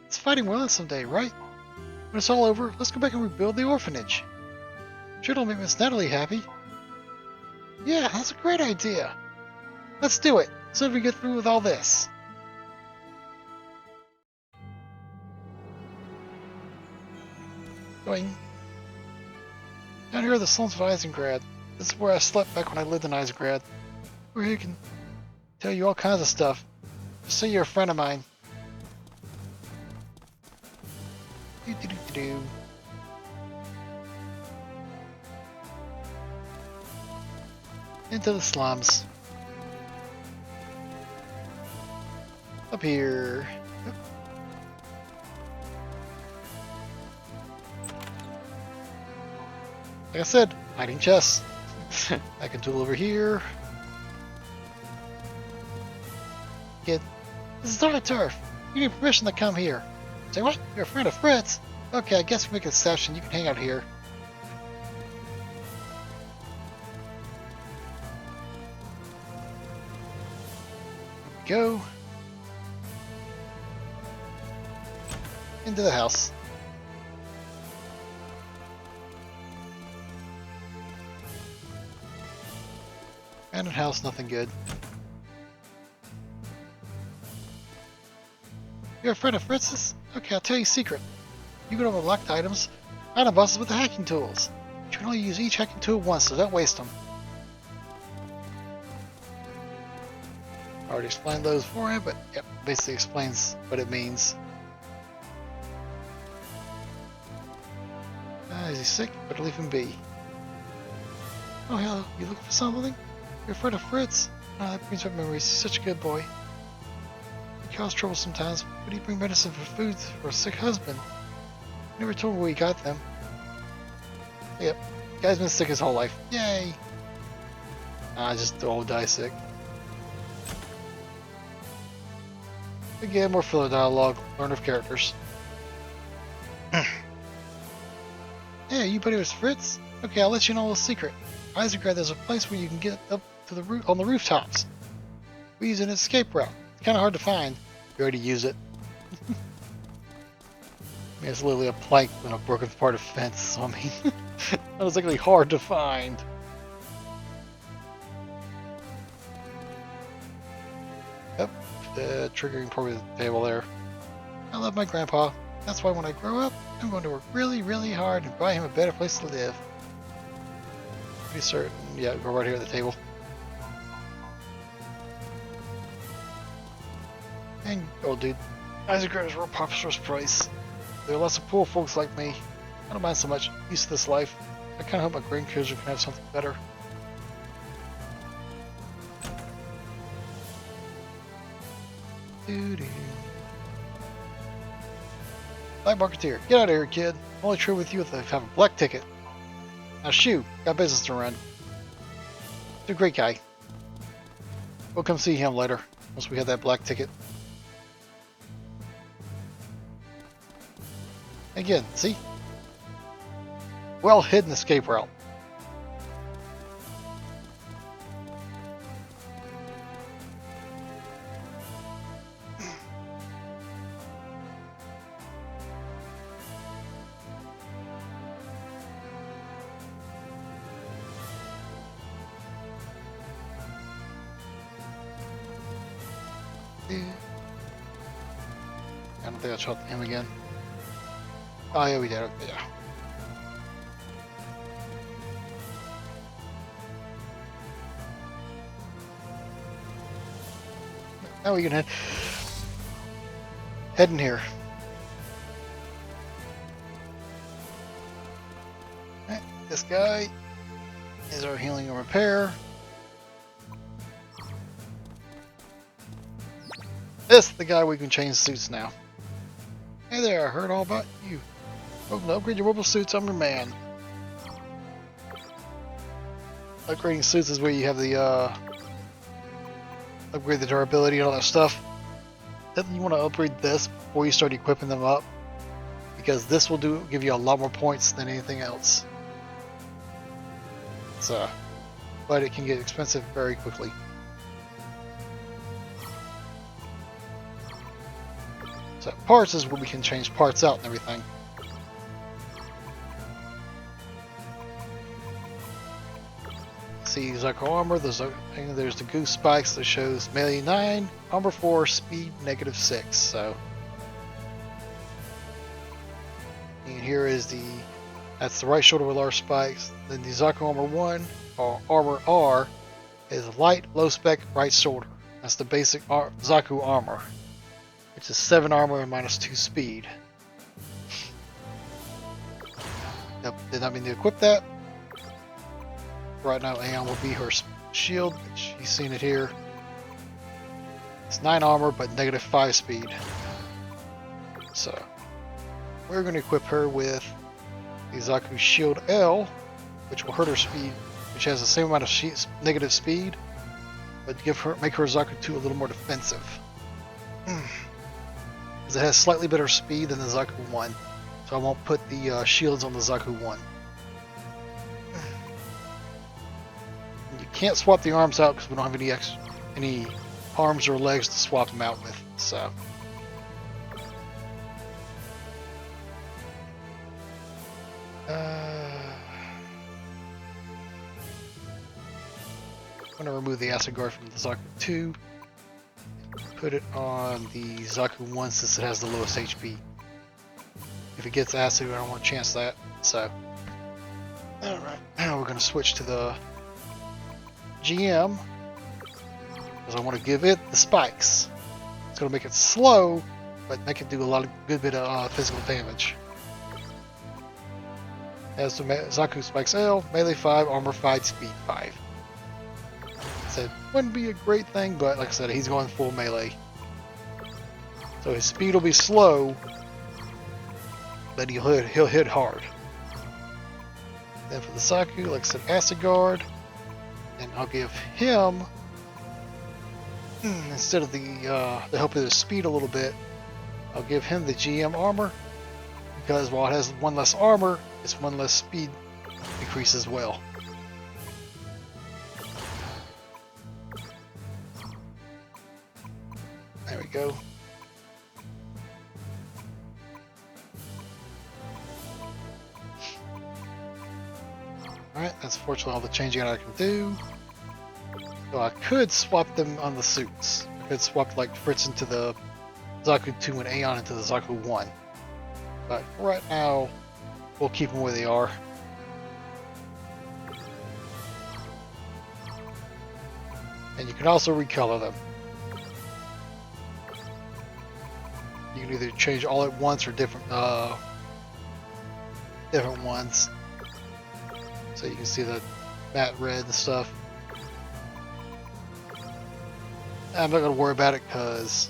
It's fighting well someday, right? When it's all over, let's go back and rebuild the orphanage. Sure it'll make Miss Natalie happy. Yeah, that's a great idea. Let's do it, so we get through with all this. Going down here are the slums of Eisengrad. This is where I slept back when I lived in Eisengrad. We're here can tell you all kinds of stuff. Just say you're a friend of mine. Do. Into the slums. Up here. Oop. Like I said, hiding chests. I can tool over here. Kid, this is our turf. You need permission to come here. Say what? You're a friend of Fritz? Okay, I guess we make a session. You can hang out here. Go into the house. Abandoned house, nothing good. You're a friend of Fritz's? Okay, I'll tell you a secret. You can unlock the items, item bosses with the hacking tools. You can only use each hacking tool once, so don't waste them. I already explained those for him, but yep, basically explains what it means. Is he sick? Better leave him be. Oh, hello. You looking for something? You're a friend of Fritz? Oh, that brings back memories. He's such a good boy. He causes trouble sometimes, but he brings medicine for food for a sick husband. Never told me where he got them. Yep. Guy's been sick his whole life. Yay! Just the old die sick. Again, more filler dialogue. Learn of characters. Hey, you buddy was Fritz? Okay, I'll let you know a little secret. Isengard, there's a place where you can get up to the roof on the rooftops. We use an escape route. It's kind of hard to find. We already use it. I mean, it's literally a plank and a broken part of fence. So I mean, that was actually hard to find. Yep, the triggering part of the table there. I love my grandpa. That's why when I grow up, I'm going to work really, really hard and buy him a better place to live. Pretty certain. Yeah, go right here at the table. And, oh dude, Isengard is a real populous place. There are lots of poor folks like me. I don't mind so much. I'm used to this life. I kind of hope my grandkids can have something better. Doo-doo. Black Marketeer, get out of here, kid. I'm only trade with you if I have a black ticket. Now shoo, got business to run. He's a great guy. We'll come see him later, once we have that black ticket. Again, see? Well hidden escape route. I don't think I shot him again. Oh yeah, we did. Okay, yeah. Now we can head in here. Right, this guy is our healing and repair. This the guy we can change suits now. Hey there, I heard all about you. Welcome to upgrade your mobile suits, I'm your man. Upgrading suits is where you have the upgrade the durability and all that stuff. Then you want to upgrade this before you start equipping them up, because this will give you a lot more points than anything else. So, but it can get expensive very quickly. So parts is where we can change parts out and everything. See Zuko armor, there's the goose spikes that shows melee 9, armor 4, speed -6. So, and here is that's the right shoulder with our spikes. Then the Zuko armor 1 or armor R is light, low spec, right shoulder. That's the basic Zaku armor, which is 7 armor and -2 speed. Yep, did not mean to equip that. Right now, Aeon will be her shield, which you've seen it here. It's 9 armor, but -5 speed. So, we're going to equip her with the Zaku Shield L, which will hurt her speed, which has the same amount of negative speed, but make her Zaku 2 a little more defensive. Because it has slightly better speed than the Zaku 1, so I won't put the shields on the Zaku 1. You can't swap the arms out because we don't have any arms or legs to swap them out with. So, I'm going to remove the acid guard from the Zaku 2. Put it on the Zaku 1 since it has the lowest HP. If it gets acid, I don't want to chance that. So, alright, now we're going to switch to the GM because I want to give it the spikes. It's going to make it slow, but make it do a good bit of physical damage. Has the Zaku Spikes L, melee 5, armor 5, speed 5. Said wouldn't be a great thing, but like I said, he's going full melee, so his speed will be slow, but he'll hit hard. Then for the Saku, like I said, Acid Guard, and I'll give him instead of the help of his speed a little bit, I'll give him the GM armor because while it has one less armor, it's one less speed increase as well. There we go. Alright, that's fortunately all the changing I can do. So I could swap them on the suits. I could swap, like, Fritz into the Zaku 2 and Aeon into the Zaku 1. But right now, we'll keep them where they are. And you can also recolor them. You can either change all at once or different ones. So you can see the matte red and stuff. I'm not going to worry about it because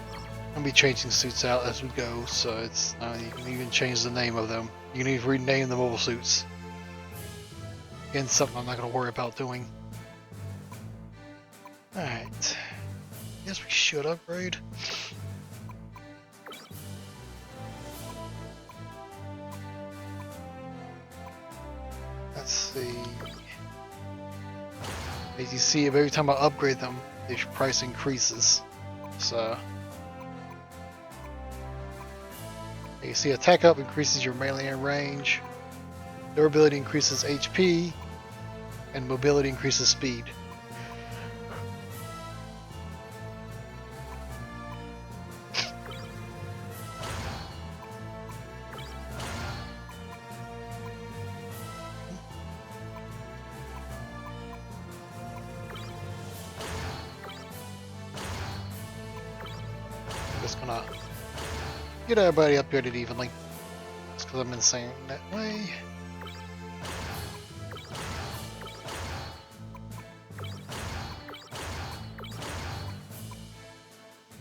I'm going to be changing suits out as we go. So it's you can even change the name of them. You can even rename the mobile suits. Again, something I'm not going to worry about doing. Alright. Guess we should upgrade. Let's see. As you see, every time I upgrade them, the price increases. So you see, attack up increases your melee and range, durability increases HP, and mobility increases speed. Just gonna get everybody upgraded evenly. Just because I'm insane that way.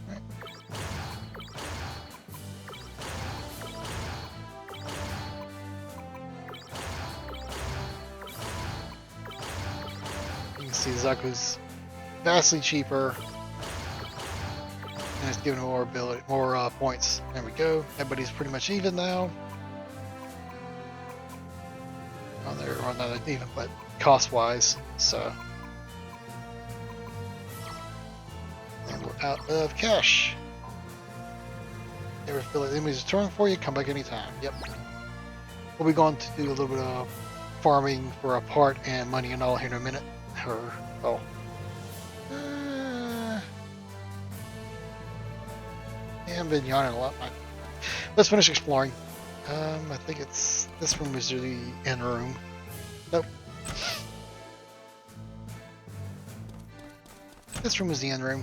Right. You can see Zaku's vastly cheaper. And it's giving him more points. There we go. Everybody's pretty much even now. Oh, they're not even, but cost-wise. So, and we're out of cash. Ever feel like enemies returning for you? Come back anytime. Yep. We'll be going to do a little bit of farming for a part and money and all here in a minute. I've been yawning a lot. Let's finish exploring. I think it's this room is the end room. Nope. This room is the end room.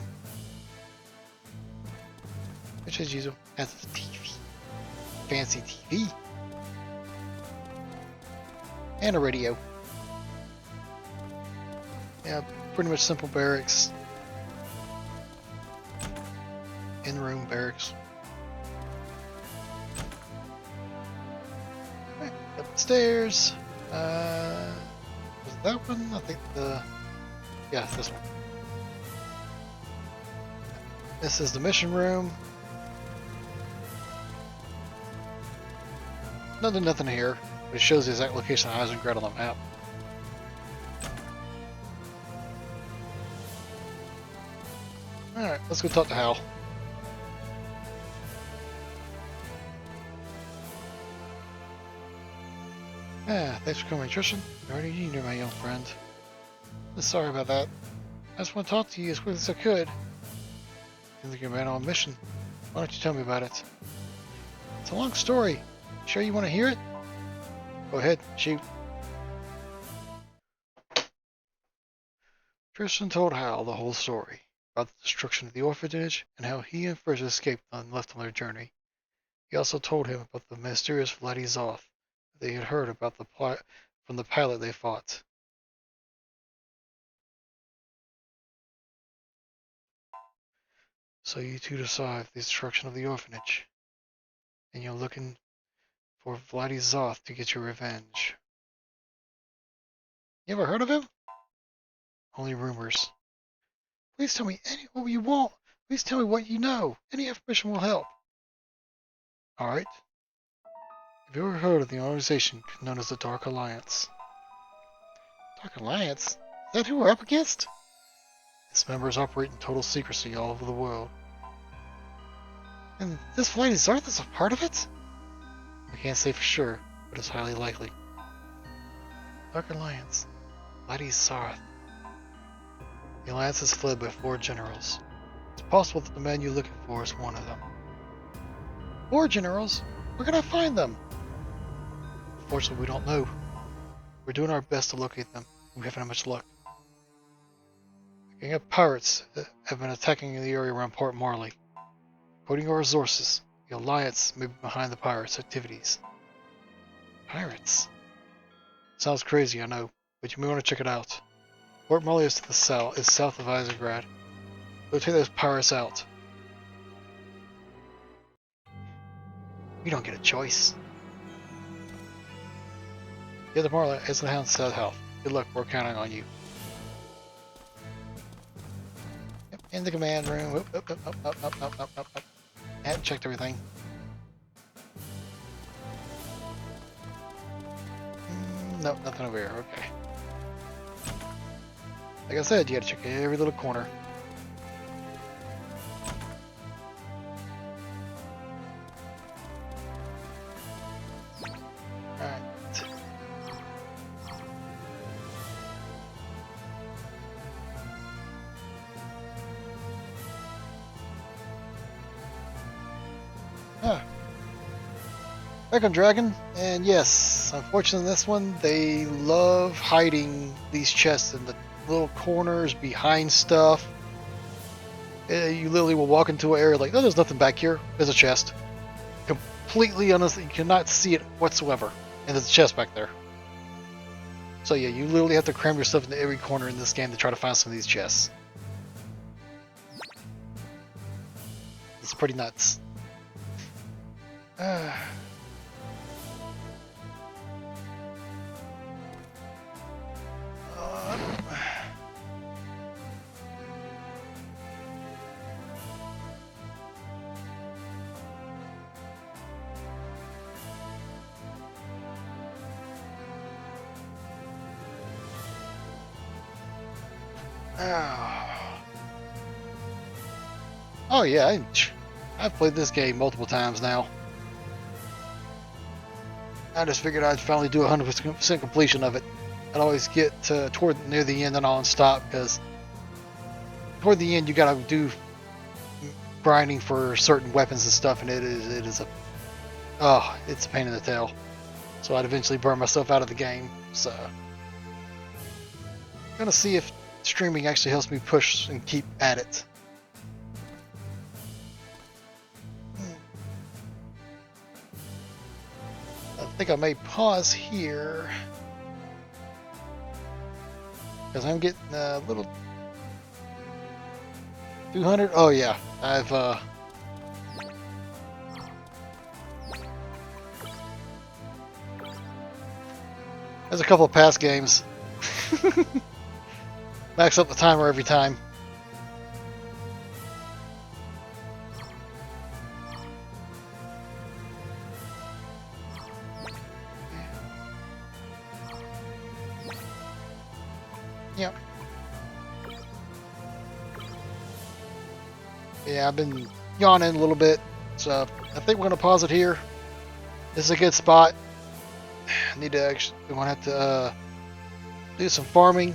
Which as usual has a TV. Fancy TV. And a radio. Yeah, pretty much simple barracks. In-room barracks. Right, upstairs. Was it that one? I think yeah, this one. This is the mission room. Nothing here, but it shows the exact location of Eisengrad on the map. Alright, let's go talk to Hal. Thanks for coming, Tristan. Already you knew my young friend. Sorry about that. I just want to talk to you as quick as I could. Seems like you're man on a mission. Why don't you tell me about it? It's a long story. Sure you want to hear it? Go ahead, shoot. Tristan told Hal the whole story about the destruction of the orphanage and how he and Friz escaped and left on their journey. He also told him about the mysterious Vladi Zoth that they had heard about from the pilot they fought. So you two survived the destruction of the orphanage. and you're looking for Vladdy Zoth to get your revenge. You ever heard of him? Only rumors. Please tell me what you want. Please tell me what you know. Any information will help. Alright. Have you ever heard of the organization known as the Dark Alliance? Dark Alliance? Is that who we're up against? Its members operate in total secrecy all over the world. And this Vladdy Zoth is a part of it? I can't say for sure, but it's highly likely. Dark Alliance. Vladdy Zoth. The Alliance has fled by 4 generals. It's possible that the man you're looking for is one of them. 4 generals? Where can I find them? Unfortunately, we don't know. We're doing our best to locate them. We haven't had much luck. A gang of pirates have been attacking the area around Port Marley. According to our sources, the Alliance may be behind the pirates' activities. Pirates? Sounds crazy, I know, but you may want to check it out. Port Marley is to the south, is south of Isengard. Go take those pirates out. We don't get a choice. Get the Marley as the Hound said health. Good luck, we're counting on you. Yep, in the command room. Up. Hadn't checked everything. Nope, nothing over here. Okay. Like I said, you gotta check every little corner. Alright. Back on Dragon, and yes, unfortunately in this one, they love hiding these chests in the little corners behind stuff. You literally will walk into an area like, oh, there's nothing back here. There's a chest. Completely honestly, you cannot see it whatsoever. And there's a chest back there. So yeah, you literally have to cram yourself into every corner in this game to try to find some of these chests. It's pretty nuts. Oh yeah, I've played this game multiple times now. I just figured I'd finally do 100% completion of it. I'd always get toward near the end and on stop, because toward the end you gotta do grinding for certain weapons and stuff, and it's a pain in the tail. So I'd eventually burn myself out of the game. So I'm gonna see if streaming actually helps me push and keep at it. I think I may pause here because I'm getting a little 200. Oh yeah, I've there's a couple of past games. Max up the timer every time. Yep. Yeah, I've been yawning a little bit, so I think we're gonna pause it here. This is a good spot. I need to actually, we're gonna have to do some farming.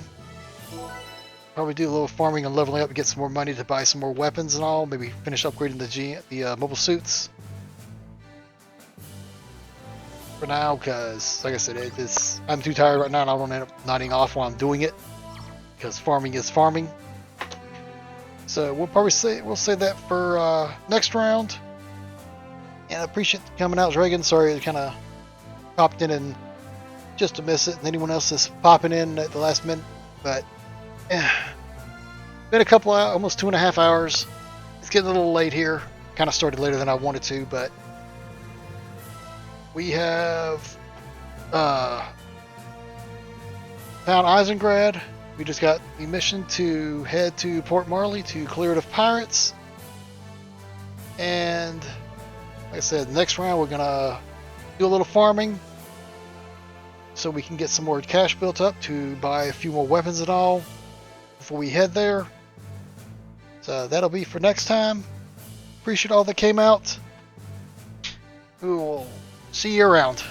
Probably do a little farming and leveling up to get some more money to buy some more weapons and all. Maybe finish upgrading the mobile suits. For now, because like I said, I'm too tired right now, and I don't end up nodding off while I'm doing it, because farming is farming. So we'll say that for next round. And I appreciate you coming out, Dragon. Sorry I kind of popped in and just to miss it, and anyone else is popping in at the last minute, but. Been a couple hours, almost 2.5 hours. It's getting a little late here. Kind of started later than I wanted to, but we have found Eisengrad. We just got the mission to head to Port Marley to clear it of pirates. And like I said, next round we're gonna do a little farming so we can get some more cash built up to buy a few more weapons and all before we head there. So that'll be for next time. Appreciate all that came out. We will see you around.